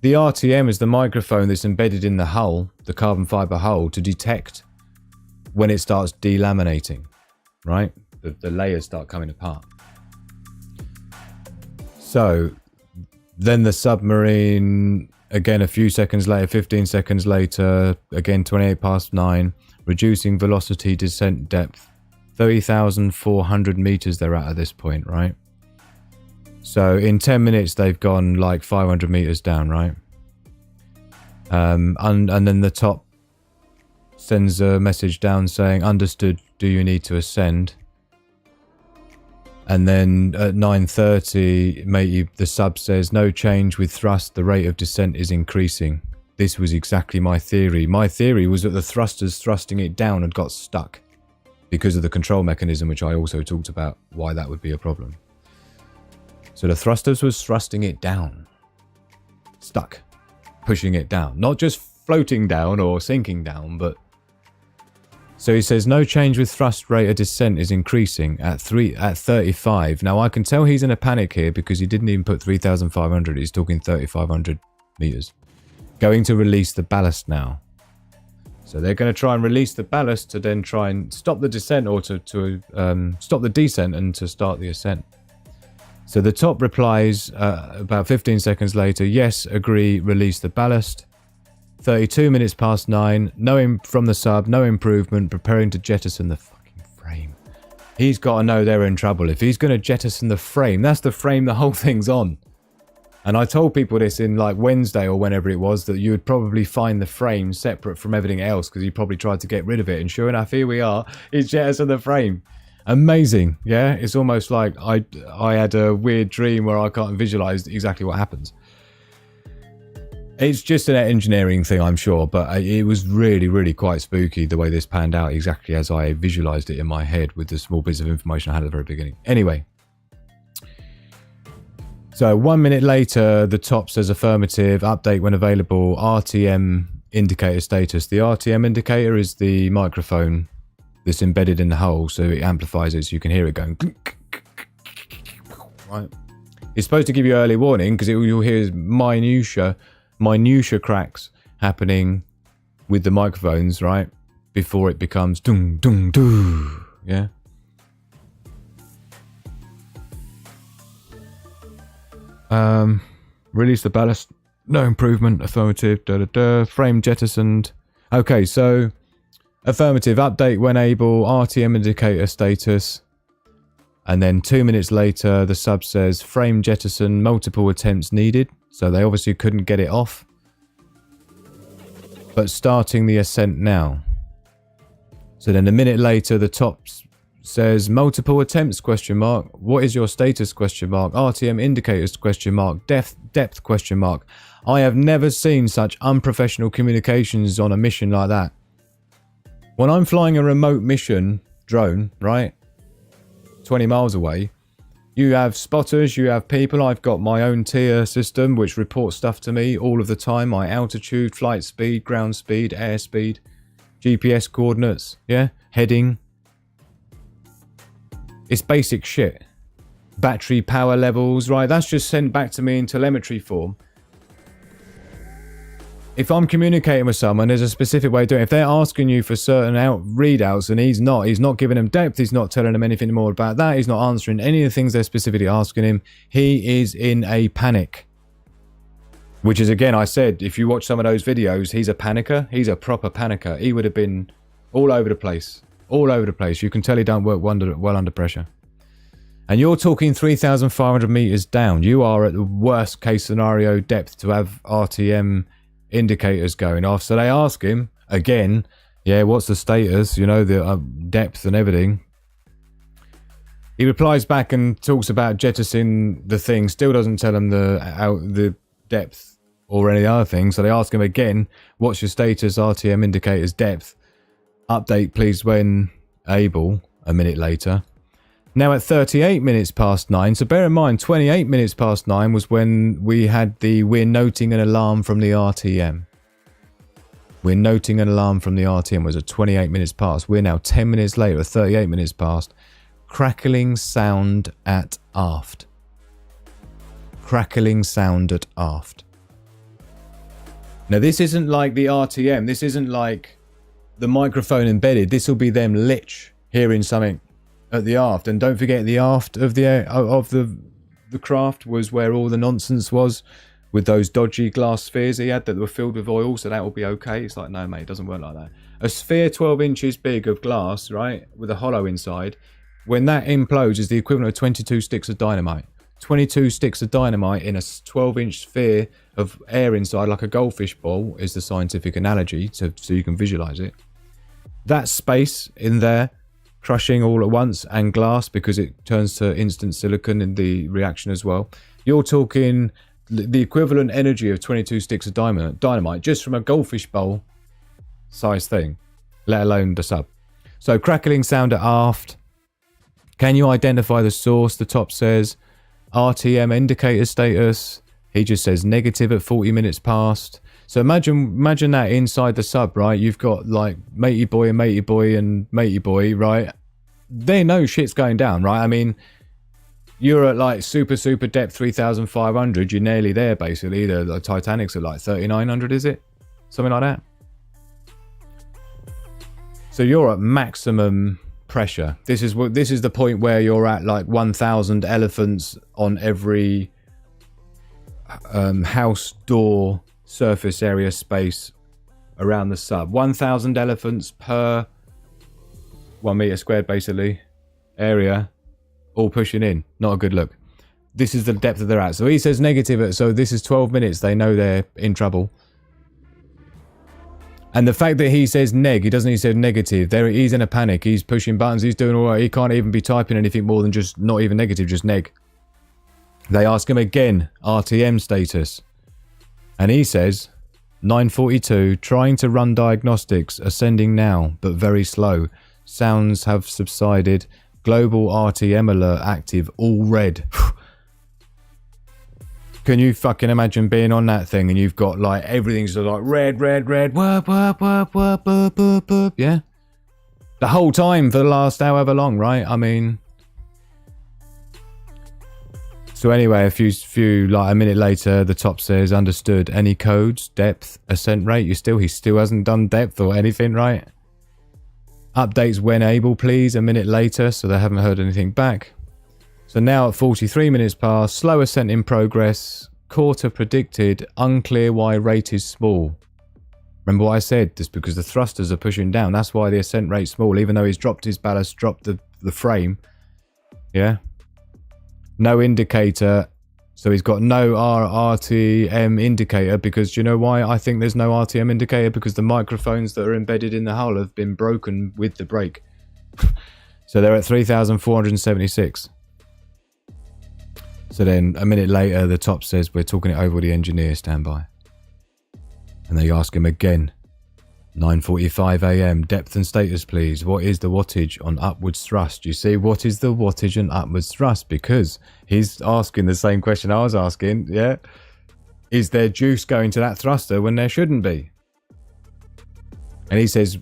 the RTM is the microphone that's embedded in the hull, the carbon fiber hull, to detect when it starts delaminating, right? The layers start coming apart. So then the submarine, again a few seconds later, 15 seconds later, again 28 past 9, reducing velocity, descent depth, 30,400 meters they're at this point, right? So in 10 minutes they've gone like 500 meters down, right? And then the top sends a message down saying, understood, do you need to ascend? And then at 9:30, the sub says, no change with thrust, the rate of descent is increasing. This was exactly my theory. My theory was that the thrusters thrusting it down had got stuck because of the control mechanism, which I also talked about, why that would be a problem. So the thrusters was thrusting it down, stuck, pushing it down, not just floating down or sinking down, but... So he says, no change with thrust, rate of descent is increasing at 35. Now I can tell he's in a panic here because he didn't even put 3,500. He's talking 3,500 meters. Going to release the ballast now. So they're going to try and release the ballast to then try and stop the descent, or to stop the descent and to start the ascent. So the top replies about 15 seconds later, yes, agree, release the ballast. 32 minutes past 9, from the sub, no improvement, preparing to jettison the fucking frame. He's got to know they're in trouble. If he's going to jettison the frame, that's the frame the whole thing's on. And I told people this in like Wednesday or whenever it was, that you would probably find the frame separate from everything else because he probably tried to get rid of it. And sure enough, here we are, he's jettisoned the frame. Amazing, yeah? It's almost like I had a weird dream where I can't visualize exactly what happens. It's just an engineering thing, I'm sure, but it was really, really quite spooky the way this panned out, exactly as I visualized it in my head with the small bits of information I had at the very beginning. Anyway, so 1 minute later, the top says affirmative, update when available, RTM indicator status. The RTM indicator is the microphone that's embedded in the hull, so it amplifies it so you can hear it going. Right. It's supposed to give you early warning because you'll hear minutia cracks happening with the microphones, right? Before it becomes dung dung doo. Yeah. Release the ballast. No improvement. Affirmative. Frame jettisoned. Okay, so affirmative. Update when able. RTM indicator status. And then 2 minutes later, the sub says frame jettison. Multiple attempts needed. So they obviously couldn't get it off. But starting the ascent now. So then a minute later, the top says multiple attempts, question mark. What is your status, question mark. RTM indicators, question mark. Depth, question mark. I have never seen such unprofessional communications on a mission like that. When I'm flying a remote mission drone, right? 20 miles away. You have spotters, you have people. I've got my own tier system which reports stuff to me all of the time. My altitude, flight speed, ground speed, air speed, GPS coordinates, yeah, heading. It's basic shit. Battery power levels, right? That's just sent back to me in telemetry form. If I'm communicating with someone, there's a specific way of doing it. If they're asking you for certain readouts and he's not giving them depth, he's not telling them anything more about that, he's not answering any of the things they're specifically asking him, he is in a panic. Which is, again, I said, if you watch some of those videos, he's a panicker. He's a proper panicker. He would have been all over the place. All over the place. You can tell he don't work well under pressure. And you're talking 3,500 meters down. You are at the worst case scenario depth to have RTM indicators going off. So they ask him again, yeah, what's the status, you know, the depth and everything. He replies back and talks about jettisoning the thing, still doesn't tell him the depth or any other thing. So they ask him again, what's your status, RTM indicators, depth. Update please when able, a minute later. Now at 38 minutes past 9, so bear in mind 28 minutes past 9 was when we're noting an alarm from the RTM. We're noting an alarm from the RTM was at 28 minutes past. We're now 10 minutes later at 38 minutes past. Crackling sound at aft. Crackling sound at aft. Now this isn't like the RTM. This isn't like the microphone embedded. This will be them lich hearing something at the aft. And don't forget, the aft of the craft was where all the nonsense was with those dodgy glass spheres he had that were filled with oil, so that will be okay. It's like, no mate, it doesn't work like that. A sphere 12 inches big of glass, right, with a hollow inside, when that implodes is the equivalent of 22 sticks of dynamite. 22 sticks of dynamite in a 12-inch sphere of air inside, like a goldfish ball, is the scientific analogy, so you can visualize it. That space in there, crushing all at once, and glass, because it turns to instant silicon in the reaction as well. You're talking the equivalent energy of 22 sticks of dynamite just from a goldfish bowl size thing, let alone the sub. So crackling sound at aft. Can you identify the source? The top says RTM indicator status. He just says negative at 40 minutes past. So imagine that inside the sub, right? You've got like matey boy and matey boy and matey boy, right? They know shit's going down, right? I mean, you're at like super depth 3,500. You're nearly there, basically. The Titanic's at like 3,900, is it? Something like that. So you're at maximum pressure. This is the point where you're at like 1,000 elephants on every house door surface area space around the sub. 1,000 elephants per 1 meter squared, basically, area, all pushing in. Not a good look. This is the depth that they're at. So he says negative, so this is 12 minutes. They know they're in trouble. And the fact that he says neg, he doesn't even say negative. He's in a panic. He's pushing buttons. He's doing all right. He can't even be typing anything more than just not even negative, just neg. They ask him again, RTM status. And he says, 9:42, trying to run diagnostics, ascending now, but very slow. Sounds have subsided. Global RTM alert active, all red. Can you fucking imagine being on that thing and you've got like everything's just like red, whoop, yeah? The whole time for the last however long, right? I mean... So anyway, a few like a minute later, the top says, understood. Any codes, depth, ascent rate? He still hasn't done depth or anything, right? Updates when able, please. A minute later, so they haven't heard anything back. So now at 43 minutes past, slow ascent in progress. Quarter predicted, unclear why rate is small. Remember what I said? Just because the thrusters are pushing down. That's why the ascent rate's small, even though he's dropped his ballast, dropped the frame. Yeah? No indicator, so he's got no RTM indicator, because do you know why I think there's no RTM indicator? Because the microphones that are embedded in the hull have been broken with the brake. So they're at 3,476. So then a minute later, the top says, we're talking it over with the engineer, standby. And they ask him again, 9:45 AM, depth and status please. What is the wattage on upwards thrust? You see, what is the wattage on upwards thrust? Because he's asking the same question I was asking, yeah? Is there juice going to that thruster when there shouldn't be? And he says,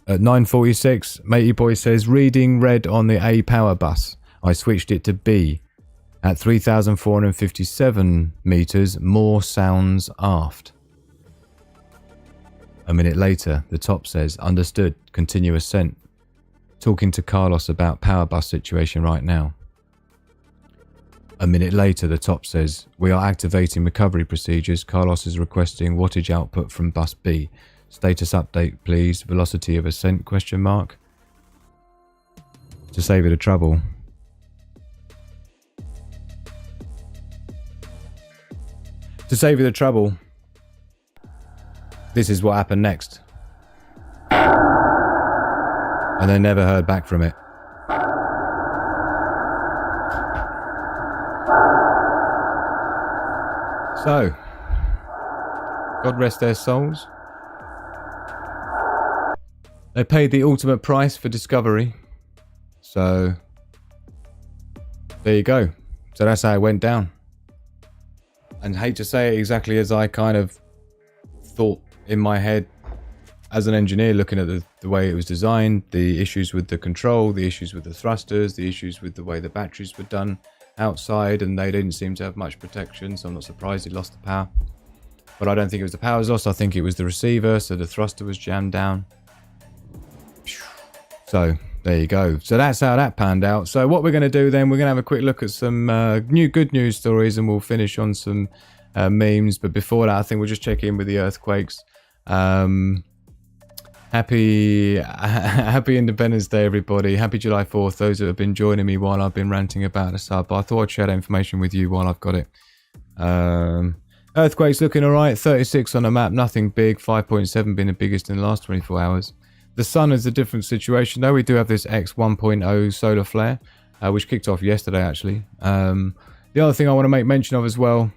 at 9:46, matey boy says, reading red on the A power bus. I switched it to B. At 3,457 meters, more sounds aft. A minute later, the top says, understood, continue ascent. Talking to Carlos about power bus situation right now. A minute later, the top says, we are activating recovery procedures. Carlos is requesting wattage output from bus B. Status update, please. Velocity of ascent, question mark. To save you the trouble. To save you the trouble. This is what happened next. And they never heard back from it. So, God rest their souls. They paid the ultimate price for discovery. So there you go. So that's how it went down. And hate to say it exactly as I kind of thought in my head as an engineer, looking at the way it was designed, the issues with the control, the issues with the thrusters, the issues with the way the batteries were done outside, and they didn't seem to have much protection, so I'm not surprised it lost the power. But I don't think it was the power's lost, I think it was the receiver, so the thruster was jammed down. So there you go. So that's how that panned out. So what we're going to do then, we're going to have a quick look at some good news stories, and we'll finish on some memes. But before that, I think we'll just check in with the earthquakes. Happy Independence Day, everybody. Happy July 4th, those that have been joining me while I've been ranting about a sub. I thought I'd share that information with you while I've got it. Earthquakes looking alright, 36 on the map, nothing big, 5.7 being the biggest in the last 24 hours. The sun is a different situation though. We do have this X 1.0 solar flare, which kicked off yesterday actually. The other thing I want to make mention of as well,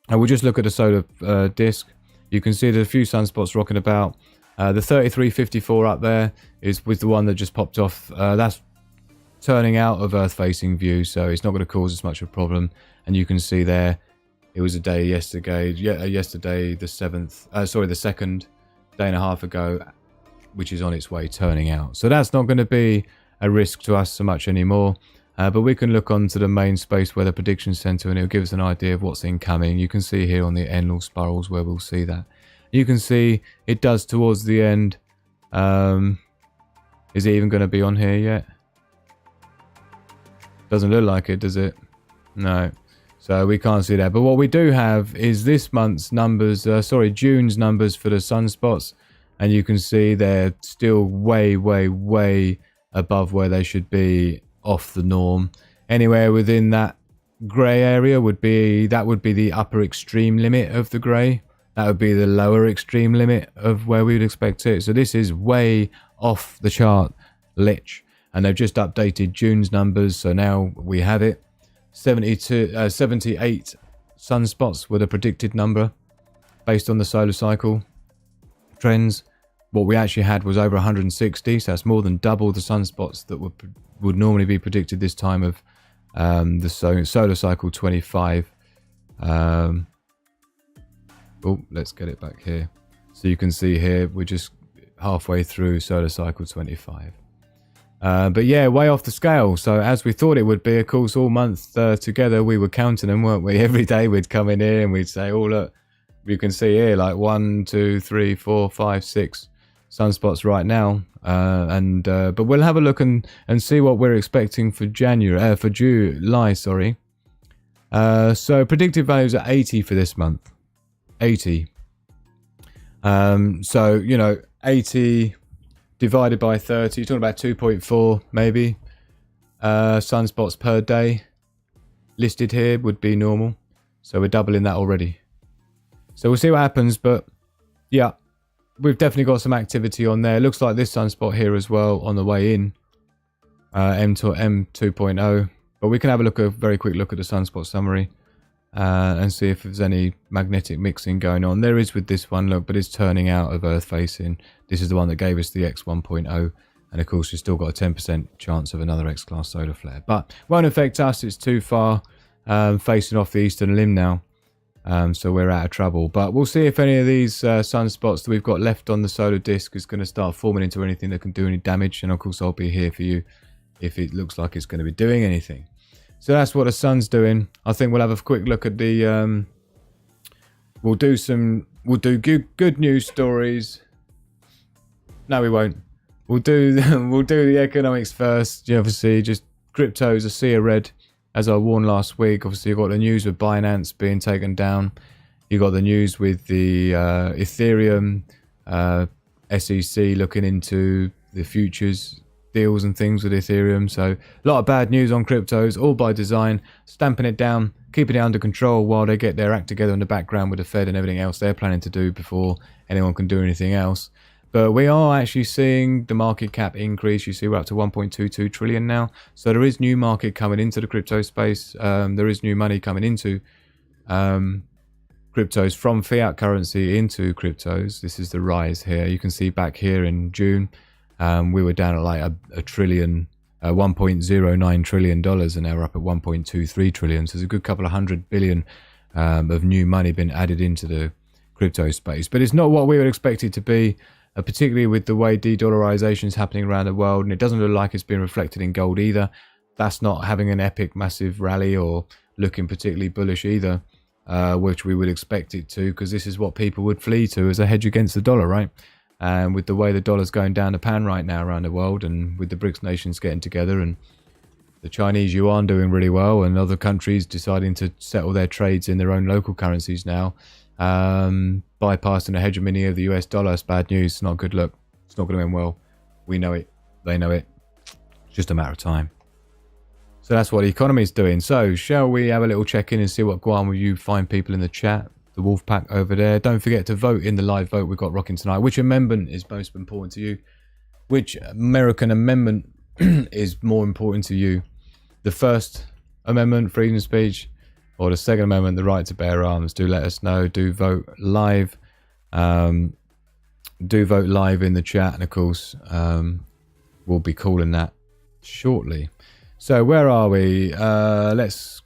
we'll just look at the solar disk. You can see there's a few sunspots rocking about. The 3354 up there was the one that just popped off. That's turning out of Earth-facing view, so it's not going to cause as much of a problem. And you can see there, it was a day yesterday, the 2nd, day and a half ago, which is on its way turning out. So that's not going to be a risk to us so much anymore. But we can look onto the main Space Weather Prediction Center, and it'll give us an idea of what's incoming. You can see here on the Enlil spirals where we'll see that. You can see it does towards the end. Is it even going to be on here yet? Doesn't look like it, does it? No. So we can't see that. But what we do have is this month's numbers, June's numbers for the sunspots. And you can see they're still way, way, way above where they should be, off the norm. Anywhere within that grey area would be the upper extreme limit of the grey. That would be the lower extreme limit of where we would expect it. So this is way off the chart lich. And they've just updated June's numbers. So now we have it. 78 sunspots were the predicted number based on the solar cycle trends. What we actually had was over 160. So that's more than double the sunspots that would normally be predicted this time of the solar cycle 25. Oh, let's get it back here. So you can see here, we're just halfway through solar cycle 25. But yeah, way off the scale. So as we thought it would be, of course, all month together, we were counting them, weren't we? Every day we'd come in here and we'd say, oh, look, you can see here, like 1, 2, 3, 4, 5, 6 sunspots right now. But we'll have a look and see what we're expecting for July, sorry. So predicted values are 80 for this month. 80. So, you know, 80 divided by 30, you're talking about 2.4 maybe sunspots per day listed here would be normal. So we're doubling that already. So we'll see what happens, but yeah, we've definitely got some activity on there. Looks like this sunspot here as well on the way in, M2.0. But we can have a very quick look at the sunspot summary. And see if there's any magnetic mixing going on. There is with this one, look, but it's turning out of Earth facing. This is the one that gave us the X 1.0, and of course we've still got a 10% chance of another X-class solar flare, but won't affect us. It's too far facing off the eastern limb now, so we're out of trouble. But we'll see if any of these sunspots that we've got left on the solar disk is going to start forming into anything that can do any damage, and of course I'll be here for you if it looks like it's going to be doing anything. So that's what the sun's doing. I think we'll have a quick look at the. We'll do good news stories. No, we won't. We'll do the economics first. You know, obviously, just crypto's a sea of red, as I warned last week. Obviously, you got the news with Binance being taken down. You got the news with the Ethereum, SEC looking into the futures deals and things with Ethereum. So a lot of bad news on cryptos, all by design, stamping it down, keeping it under control while they get their act together in the background with the Fed and everything else they're planning to do before anyone can do anything else. But we are actually seeing the market cap increase. You see we're up to 1.22 trillion now. So there is new market coming into the crypto space. There is new money coming into cryptos from fiat currency into cryptos. This is the rise here. You can see back here in June. We were down at like a trillion, $1.09 trillion, and now we're up at 1.23 trillion. So there's a good couple of $100 billion of new money been added into the crypto space. But it's not what we would expect it to be, particularly with the way de-dollarization is happening around the world, and it doesn't look like it's been reflected in gold either. That's not having an epic massive rally or looking particularly bullish either, which we would expect it to, because this is what people would flee to as a hedge against the dollar, right? And with the way the dollar's going down the pan right now around the world, and with the BRICS nations getting together, and the Chinese yuan doing really well, and other countries deciding to settle their trades in their own local currencies now, bypassing the hegemony of the US dollar, it's bad news. It's not a good look. It's not going to end well. We know it. They know it. It's just a matter of time. So that's what the economy is doing. So shall we have a little check-in and see what Guam you find people in the chat? The wolf pack over there. Don't forget to vote in the live vote we've got rocking tonight. Which amendment is most important to you? Which American amendment is more important to you? The First Amendment, freedom of speech, or the Second Amendment, the right to bear arms? Do let us know. Do vote live. Do vote live in the chat, and of course we'll be calling that shortly. So where are we? Let's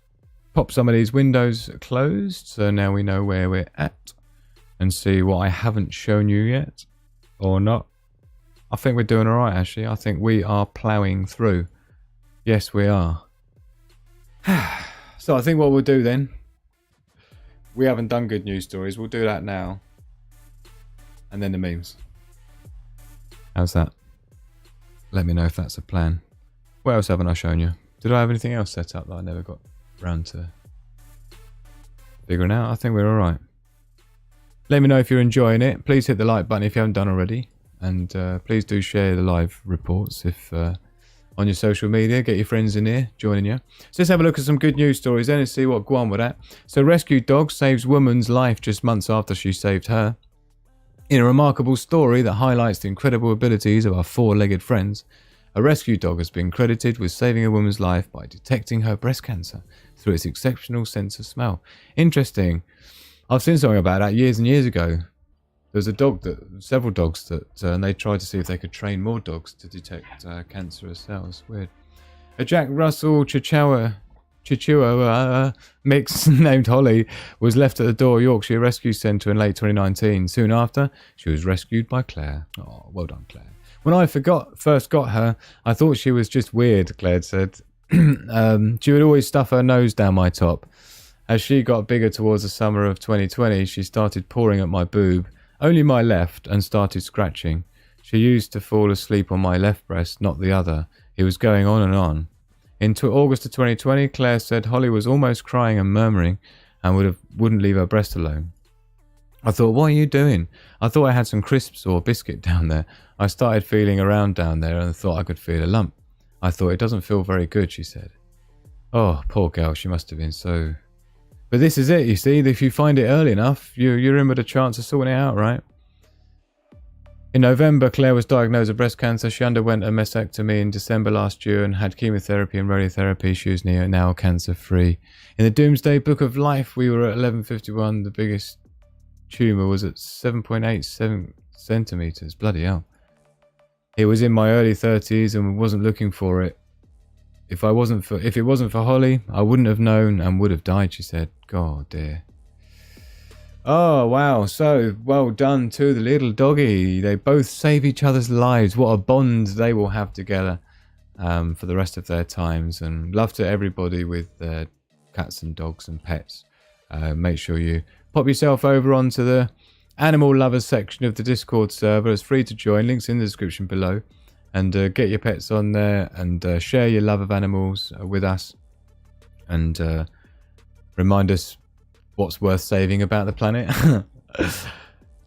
pop some of these windows closed, so now we know where we're at, and see what I haven't shown you yet, or not. I think we're doing all right, actually. I think we are ploughing through. Yes, we are. So I think what we'll do then, we haven't done good news stories. We'll do that now, and then the memes. How's that? Let me know if that's a plan. What else haven't I shown you? Did I have anything else set up that I never got round to figuring out? I think we're all right. Let me know if you're enjoying it. Please hit the like button if you haven't done already, and please do share the live reports if on your social media. Get your friends in here joining you. So let's have a look at some good news stories then and see what Guam we're at. So rescued dog saves woman's life just months after she saved her. In a remarkable story that highlights the incredible abilities of our four-legged friends, a rescue dog has been credited with saving a woman's life by detecting her breast cancer through its exceptional sense of smell. Interesting. I've seen something about that years and years ago. There's a dog several dogs that, and they tried to see if they could train more dogs to detect cancerous cells. Weird. A Jack Russell Chihuahua mix named Holly was left at the Door Yorkshire Rescue Centre in late 2019. Soon after, she was rescued by Claire. Oh, well done, Claire. When I first got her, I thought she was just weird, Claire said. She would always stuff her nose down my top. As she got bigger towards the summer of 2020, she started pawing at my boob, only my left, and started scratching. She used to fall asleep on my left breast, not the other. It was going on and on. In August of 2020, Claire said Holly was almost crying and murmuring and wouldn't leave her breast alone. I thought, what are you doing? I thought I had some crisps or biscuit down there. I started feeling around down there and thought I could feel a lump. I thought, it doesn't feel very good, she said. Oh, poor girl, she must have been so... But this is it, you see. If you find it early enough, you're in with a chance of sorting it out, right? In November, Claire was diagnosed with breast cancer. She underwent a mastectomy in December last year and had chemotherapy and radiotherapy. She was now cancer-free. In the Doomsday Book of Life, we were at 1151. The biggest tumour was at 7.87 centimetres. Bloody hell. It was in my early 30s and wasn't looking for it. If it wasn't for Holly, I wouldn't have known and would have died, she said. God dear. Oh, wow. So, well done to the little doggy. They both save each other's lives. What a bond they will have together for the rest of their times. And love to everybody with cats and dogs and pets. Make sure you pop yourself over onto the animal lovers section of the Discord server. It's free to join. Links in the description below. And get your pets on there and share your love of animals with us. And remind us what's worth saving about the planet.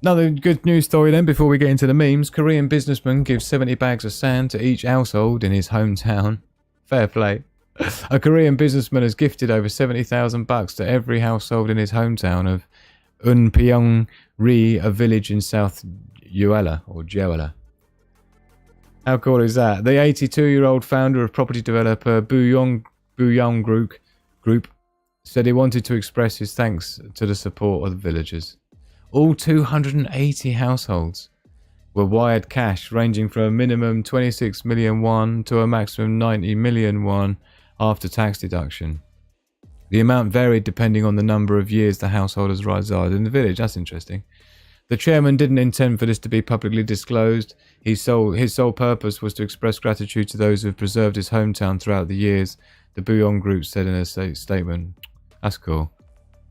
Another good news story then before we get into the memes. Korean businessman gives 70 bags of sand to each household in his hometown. Fair play. A Korean businessman has gifted over $70,000 to every household in his hometown of Unpyeong-ri, a village in South Jeolla, or Jeolla. How cool is that? The 82-year-old founder of property developer Buyong Group said he wanted to express his thanks to the support of the villagers. All 280 households were wired cash ranging from a minimum 26 million won to a maximum 90 million won after tax deduction. The amount varied depending on the number of years the householders reside in the village. That's interesting. The chairman didn't intend for this to be publicly disclosed. His sole purpose was to express gratitude to those who have preserved his hometown throughout the years, the Bouillon Group said in a statement. That's cool.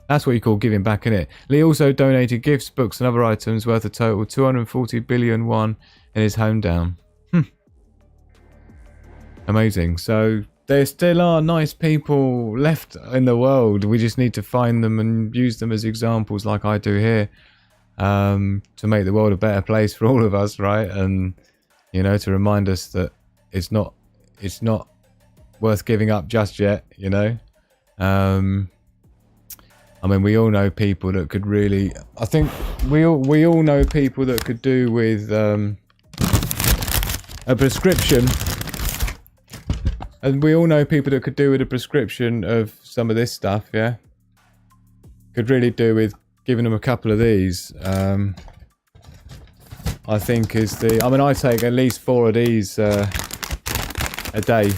That's what you call giving back, innit? Lee also donated gifts, books and other items worth a total 240 billion won in his hometown. Amazing. So there still are nice people left in the world. We just need to find them and use them as examples like I do here, to make the world a better place for all of us, right? And, you know, to remind us that it's not worth giving up just yet, you know? I mean, we all know people that could really... I think we all know people that could do with a prescription. And we all know people that could do with a prescription of some of this stuff, yeah? Could really do with giving them a couple of these. I think is the... I mean, I take at least 4 of these a day.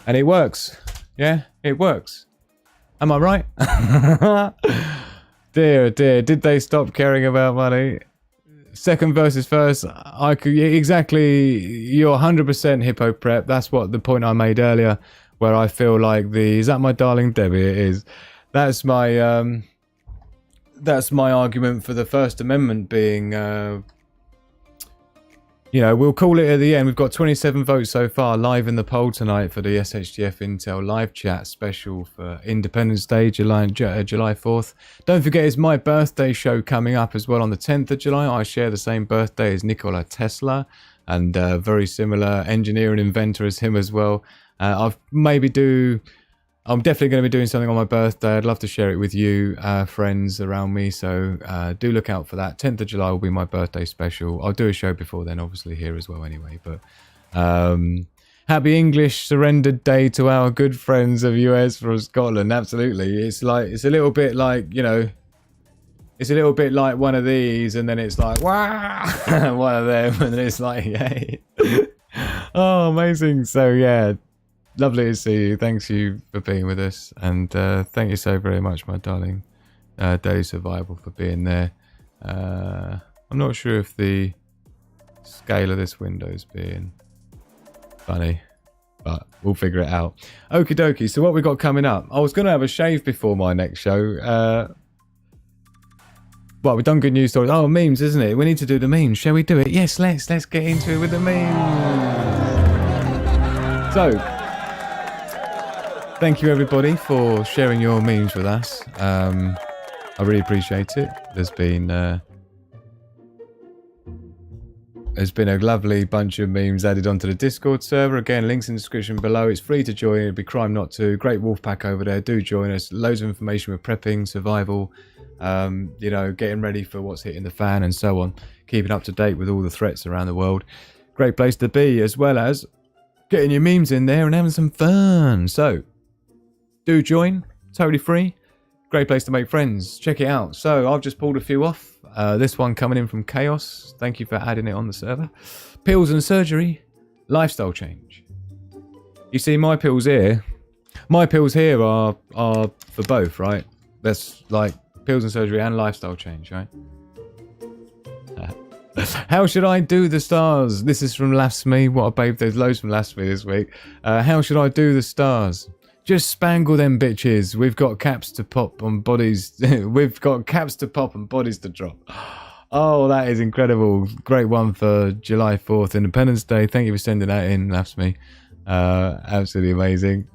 And it works. Yeah, it works. Am I right? Dear, dear, did they stop caring about money? Second versus first, I could exactly. You're 100% hippo prep. That's what the point I made earlier, where I feel like is that my darling Debbie? It is. That's my argument for the First Amendment being. You know, we'll call it at the end. We've got 27 votes so far live in the poll tonight for the SHTF Intel live chat special for Independence Day, July 4th. Don't forget, it's my birthday show coming up as well on the 10th of July. I share the same birthday as Nikola Tesla and very similar engineer and inventor as him as well. I'm definitely going to be doing something on my birthday. I'd love to share it with you, friends around me. So do look out for that. 10th of July will be my birthday special. I'll do a show before then, obviously, here as well anyway. But happy English Surrender Day to our good friends of US from Scotland. Absolutely. It's a little bit like, you know, it's a little bit like one of these and then it's like, wow, one of them. And then it's like, yay. Oh, amazing. So, yeah. Lovely to see you. Thanks you for being with us. And thank you so very much, my darling Daily Survival, for being there. I'm not sure if the scale of this window is being funny, but we'll figure it out. Okie dokie. So what we got coming up? I was going to have a shave before my next show. Well, we've done good news stories. Oh, memes, isn't it? We need to do the memes. Shall we do it? Yes, let's get into it with the memes. So... thank you everybody for sharing your memes with us. I really appreciate it. There's been a lovely bunch of memes added onto the Discord server. Again, links in the description below. It's free to join. It'd be crime not to. Great wolf pack over there. Do join us. Loads of information with prepping, survival, you know, getting ready for what's hitting the fan and so on. Keeping up to date with all the threats around the world. Great place to be, as well as getting your memes in there and having some fun. So do join, totally free. Great place to make friends. Check it out. So I've just pulled a few off. This one coming in from Chaos. Thank you for adding it on the server. Pills and surgery, lifestyle change. You see, my pills here are for both, right? That's like pills and surgery and lifestyle change, right? How should I do the stars? This is from Lasme. What a babe. There's loads from Lasme this week. How should I do the stars? Just spangle them bitches. We've got caps to pop on bodies. We've got caps to pop and bodies to drop. Oh, that is incredible. Great one for July 4th, Independence Day. Thank you for sending that in, Lasme. Absolutely amazing.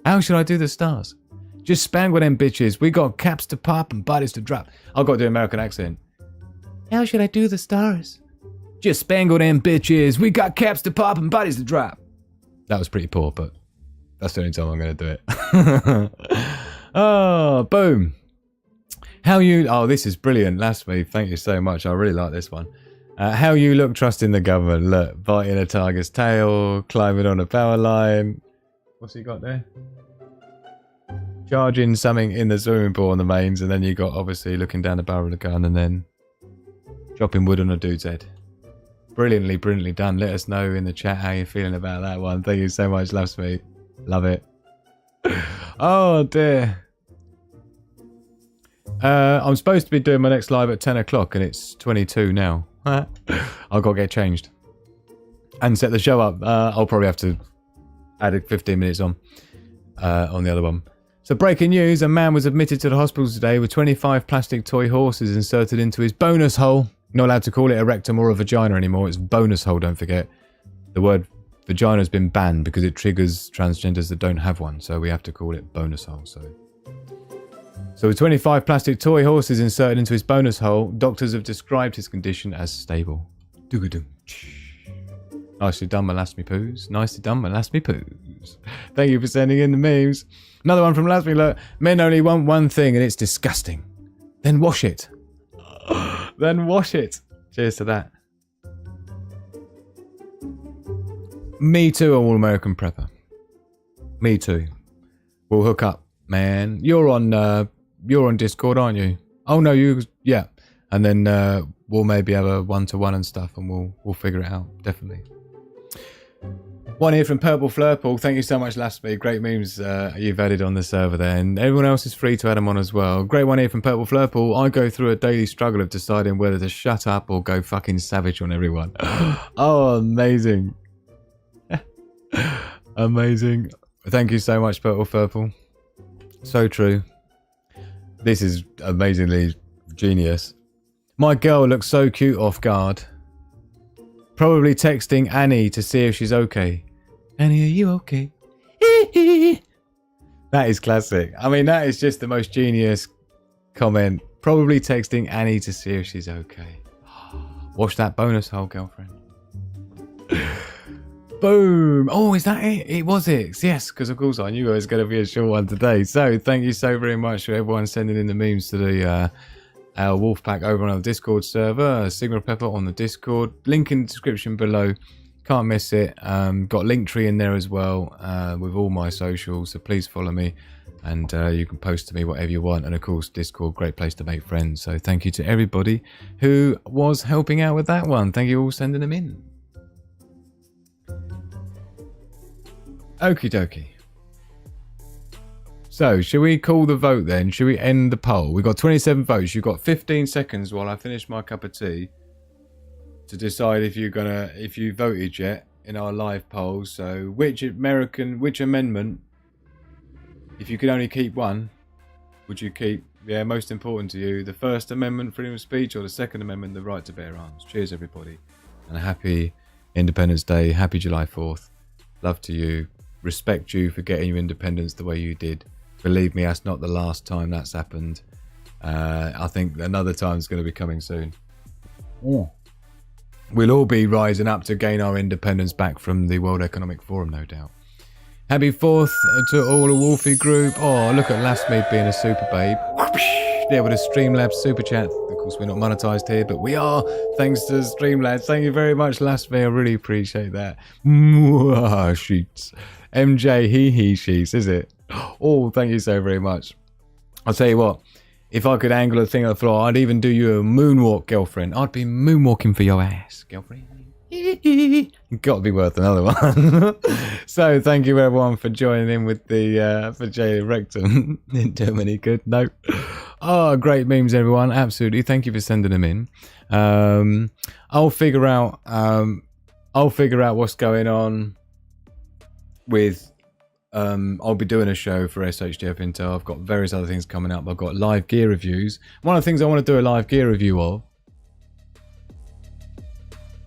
How should I do the stars? Just spangle them bitches. We got caps to pop and bodies to drop. I've got to do an American accent. How should I do the stars? Just spangle them bitches. We got caps to pop and bodies to drop. That was pretty poor, but that's the only time I'm going to do it. Oh, boom. Oh, this is brilliant. Last week. Thank you so much. I really like this one. How you look trusting the government. Look, biting a tiger's tail, climbing on a power line. What's he got there? Charging something in the swimming pool on the mains, and then you got obviously looking down the barrel of the gun, and then Chopping wood on a dude's head. Brilliantly done. Let us know in the chat how you're feeling about that one. Thank you so much, Love Sweet. Love it. Oh dear. I'm supposed to be doing my next live at 10 o'clock and it's 22 now. I've got to get changed. And set the show up. I'll probably have to add 15 minutes on the other one. So breaking news, a man was admitted to the hospital today with 25 plastic toy horses inserted into his bonus hole. Not allowed to call it a rectum or a vagina anymore. It's bonus hole, don't forget. The word vagina has been banned because it triggers transgenders that don't have one. So we have to call it bonus hole. So with 25 plastic toy horses inserted into his bonus hole, doctors have described his condition as stable. Nicely done, my last me poos. Nicely done, my last me poos. Thank you for sending in the memes. Another one from last me. Look, men only want one thing and it's disgusting. Then wash it. Then wash it. Cheers to that. Me too, All American Prepper. Me too. We'll hook up, man. You're on Discord, aren't you? Oh no, yeah. And then we'll maybe have a one-to-one and stuff, and we'll figure it out. Definitely. One here from Purple Flurple. Thank you so much, Lastby. Great memes you've added on the server there. And everyone else is free to add them on as well. Great one here from Purple Flurple. I go through a daily struggle of deciding whether to shut up or go fucking savage on everyone. Oh, amazing. Amazing. Thank you so much, Purple Flurple. So true. This is amazingly genius. My girl looks so cute off guard. Probably texting Annie to see if she's okay. Annie, are you okay? That is classic. I mean, that is just the most genius comment. Probably texting Annie to see if she's okay. Wash that bonus hole, girlfriend. Boom. Oh, is that it? It was it. Yes, because of course I knew it was going to be a short one today. So thank you so very much for everyone sending in the memes to the our Wolfpack over on our Discord server, Sigma Prepper on the Discord. Link in the description below. Can't miss it. Got Linktree in there as well with all my socials. So please follow me and you can post to me whatever you want. And of course, Discord, great place to make friends. So thank you to everybody who was helping out with that one. Thank you all sending them in. Okie dokie. So, should we call the vote then? Should we end the poll? We've got 27 votes. You've got 15 seconds while I finish my cup of tea to decide if you voted yet in our live poll. So, which amendment, if you could only keep one, would you keep, most important to you, the First Amendment, freedom of speech, or the Second Amendment, the right to bear arms? Cheers, everybody. And a happy Independence Day. Happy July 4th. Love to you. Respect you for getting your independence the way you did. Believe me, that's not the last time that's happened. I think another time is going to be coming soon. Yeah. We'll all be rising up to gain our independence back from the World Economic Forum, no doubt. Happy 4th to all the Wolfie group. Oh, look at Lastmead being a super babe. There with a Streamlabs super chat. Of course, we're not monetized here, but we are, thanks to Streamlabs. Thank you very much, Lastmead. I really appreciate that. Sheets. MJ, he, sheets, is it? Oh, thank you so very much. I'll tell you what, if I could angle a thing on the floor, I'd even do you a moonwalk, girlfriend. I'd be moonwalking for your ass, girlfriend. Got to be worth another one. So, thank you everyone for joining in with the for Jay Rectum. Didn't do any good, nope. Oh, great memes, everyone. Absolutely. Thank you for sending them in. I'll figure out what's going on with. I'll be doing a show for SHTF Intel. I've got various other things coming up. I've got live gear reviews. One of the things I want to do a live gear review of.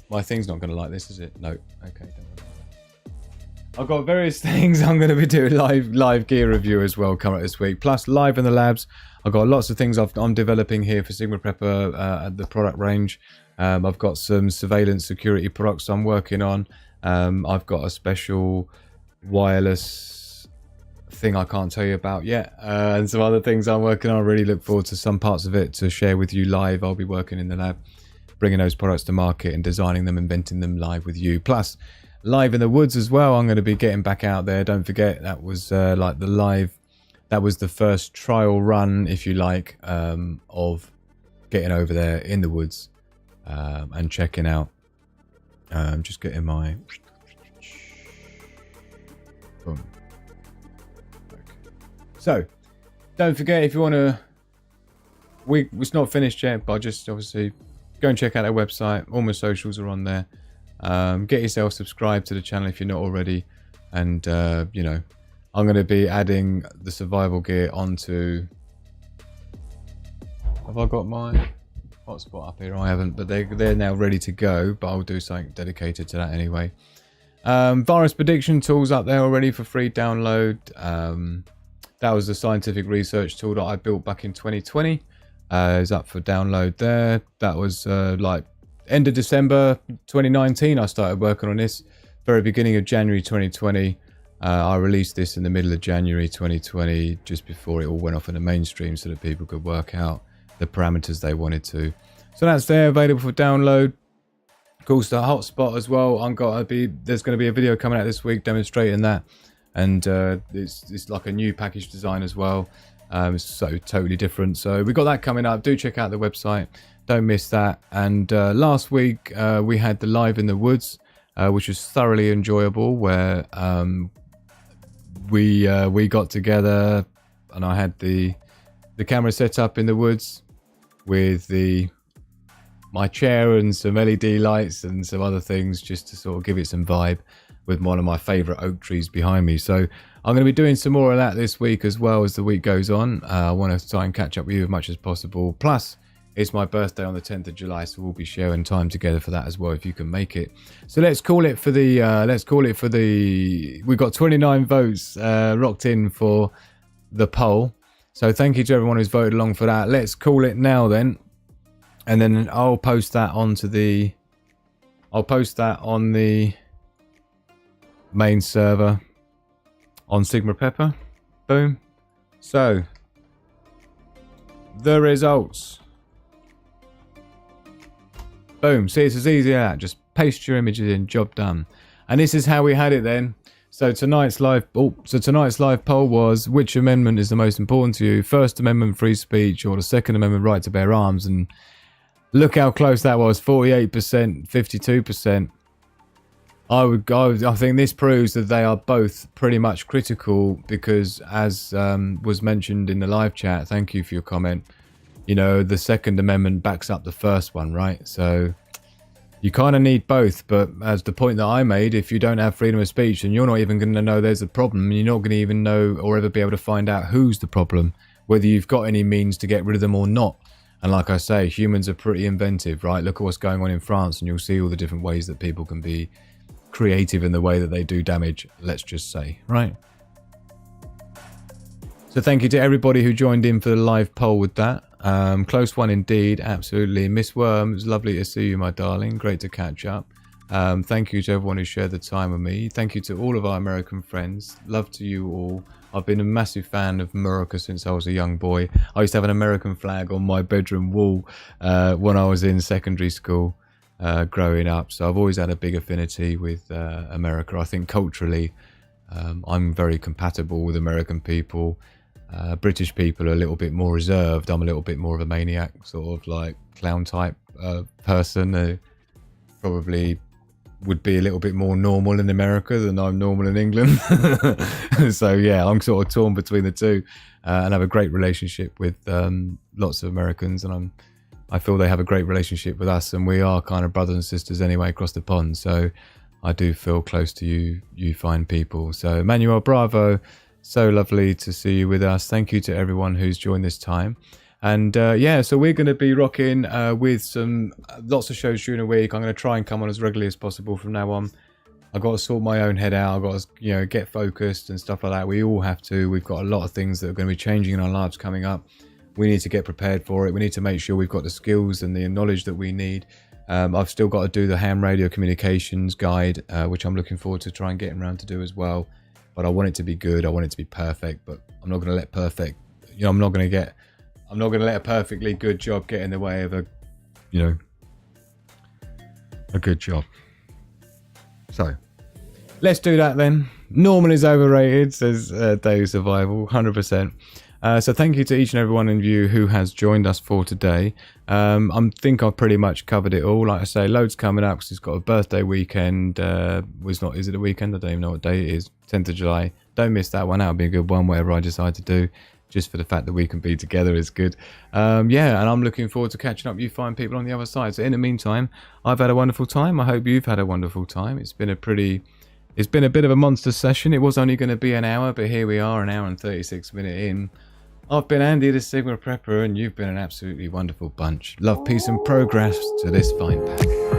My thing's not going to like this, is it? No. Okay. Don't worry about that. I've got various things I'm going to be doing live gear review as well coming up this week. Plus live in the labs. I've got lots of things I'm developing here for Sigma Prepper at the product range. I've got some surveillance security products I'm working on. I've got a special wireless thing I can't tell you about yet, and some other things I'm working on. I really look forward to some parts of it to share with you live. I'll be working in the lab, bringing those products to market and designing them, inventing them live with you. Plus, live in the woods as well. I'm going to be getting back out there. Don't forget, that was like the live. That was the first trial run, if you like, of getting over there in the woods. and checking out. Just getting my... Boom. Okay. So, don't forget, if you want to... It's not finished yet, but just obviously go and check out our website. All my socials are on there. Get yourself subscribed to the channel if you're not already. And, you know, I'm going to be adding the survival gear onto... Have I got my hotspot up here? I haven't, but they're now ready to go. But I'll do something dedicated to that anyway. Virus prediction tools up there already for free download. That was the scientific research tool that I built back in 2020. Is up for download there. That was like end of December 2019 I started working on this. Very beginning of January 2020. I released this in the middle of January 2020, just before it all went off in the mainstream so that people could work out the parameters they wanted to. So that's there, available for download. Of course, the hotspot as well. There's going to be a video coming out this week demonstrating that. And it's like a new package design as well. It's so totally different. So we got that coming up. Do check out the website. Don't miss that. And last week we had the Live in the Woods, which was thoroughly enjoyable, where we got together and I had the camera set up in the woods with my chair and some LED lights and some other things, just to sort of give it some vibe, with one of my favorite oak trees behind me. So I'm going to be doing some more of that this week as well as the week goes on. I want to try and catch up with you as much as possible. Plus, it's my birthday on the 10th of July, so we'll be sharing time together for that as well, if you can make it. So let's call it for the, we've got 29 votes rocked in for the poll. So thank you to everyone who's voted along for that. Let's call it now then. And then I'll post that on the main server on Sigma Prepper. Boom. So the results. Boom. See, it's as easy as that. Just paste your images in, job done. And this is how we had it then. So tonight's live poll was, which amendment is the most important to you? First Amendment, free speech, or the Second Amendment, right to bear arms? And look how close that was. 48%, 52%. I think this proves that they are both pretty much critical, because as was mentioned in the live chat, thank you for your comment, you know, the Second Amendment backs up the first one, right? So you kind of need both. But as the point that I made, if you don't have freedom of speech, then you're not even going to know there's a problem, and you're not going to even know or ever be able to find out who's the problem, whether you've got any means to get rid of them or not. And like I say, humans are pretty inventive, right? Look at what's going on in France, and you'll see all the different ways that people can be creative in the way that they do damage, let's just say, right? So thank you to everybody who joined in for the live poll with that. Close one indeed, absolutely. Miss Worm, it's lovely to see you, my darling. Great to catch up. Thank you to everyone who shared the time with me. Thank you to all of our American friends. Love to you all. I've been a massive fan of America since I was a young boy. I used to have an American flag on my bedroom wall when I was in secondary school. Growing up, so I've always had a big affinity with America. I think culturally I'm very compatible with American people. British people are a little bit more reserved. I'm a little bit more of a maniac, sort of like clown type person who probably would be a little bit more normal in America than I'm normal in England. So yeah, I'm sort of torn between the two, and have a great relationship with lots of Americans, and I feel they have a great relationship with us, and we are kind of brothers and sisters anyway across the pond. So I do feel close to you fine people. So Manuel, bravo. So lovely to see you with us. Thank you to everyone who's joined this time. And yeah, so we're going to be rocking with lots of shows during the week. I'm going to try and come on as regularly as possible from now on. I've got to sort my own head out. I've got to, you know, get focused and stuff like that. We all have to. We've got a lot of things that are going to be changing in our lives coming up. We need to get prepared for it. We need to make sure we've got the skills and the knowledge that we need. I've still got to do the ham radio communications guide, which I'm looking forward to try and getting around to do as well. But I want it to be good. I want it to be perfect. But I'm not going to let I'm not going to let a perfectly good job get in the way of a good job. So let's do that then. Normal is overrated, says Dave Survival, 100%. So thank you to each and every one of you who has joined us for today. I think I've pretty much covered it all. Like I say, loads coming up because it's got a birthday weekend. Is it a weekend? I don't even know what day it is. 10th of July. Don't miss that one. That'll be a good one, whatever I decide to do. Just for the fact that we can be together is good. Yeah, and I'm looking forward to catching up with you fine people on the other side. So in the meantime, I've had a wonderful time. I hope you've had a wonderful time. It's been a bit of a monster session. It was only going to be an hour, but here we are, an hour and 36 minutes in. I've been Andy, the Sigma Prepper, and you've been an absolutely wonderful bunch. Love, peace, and progress to this fine pack.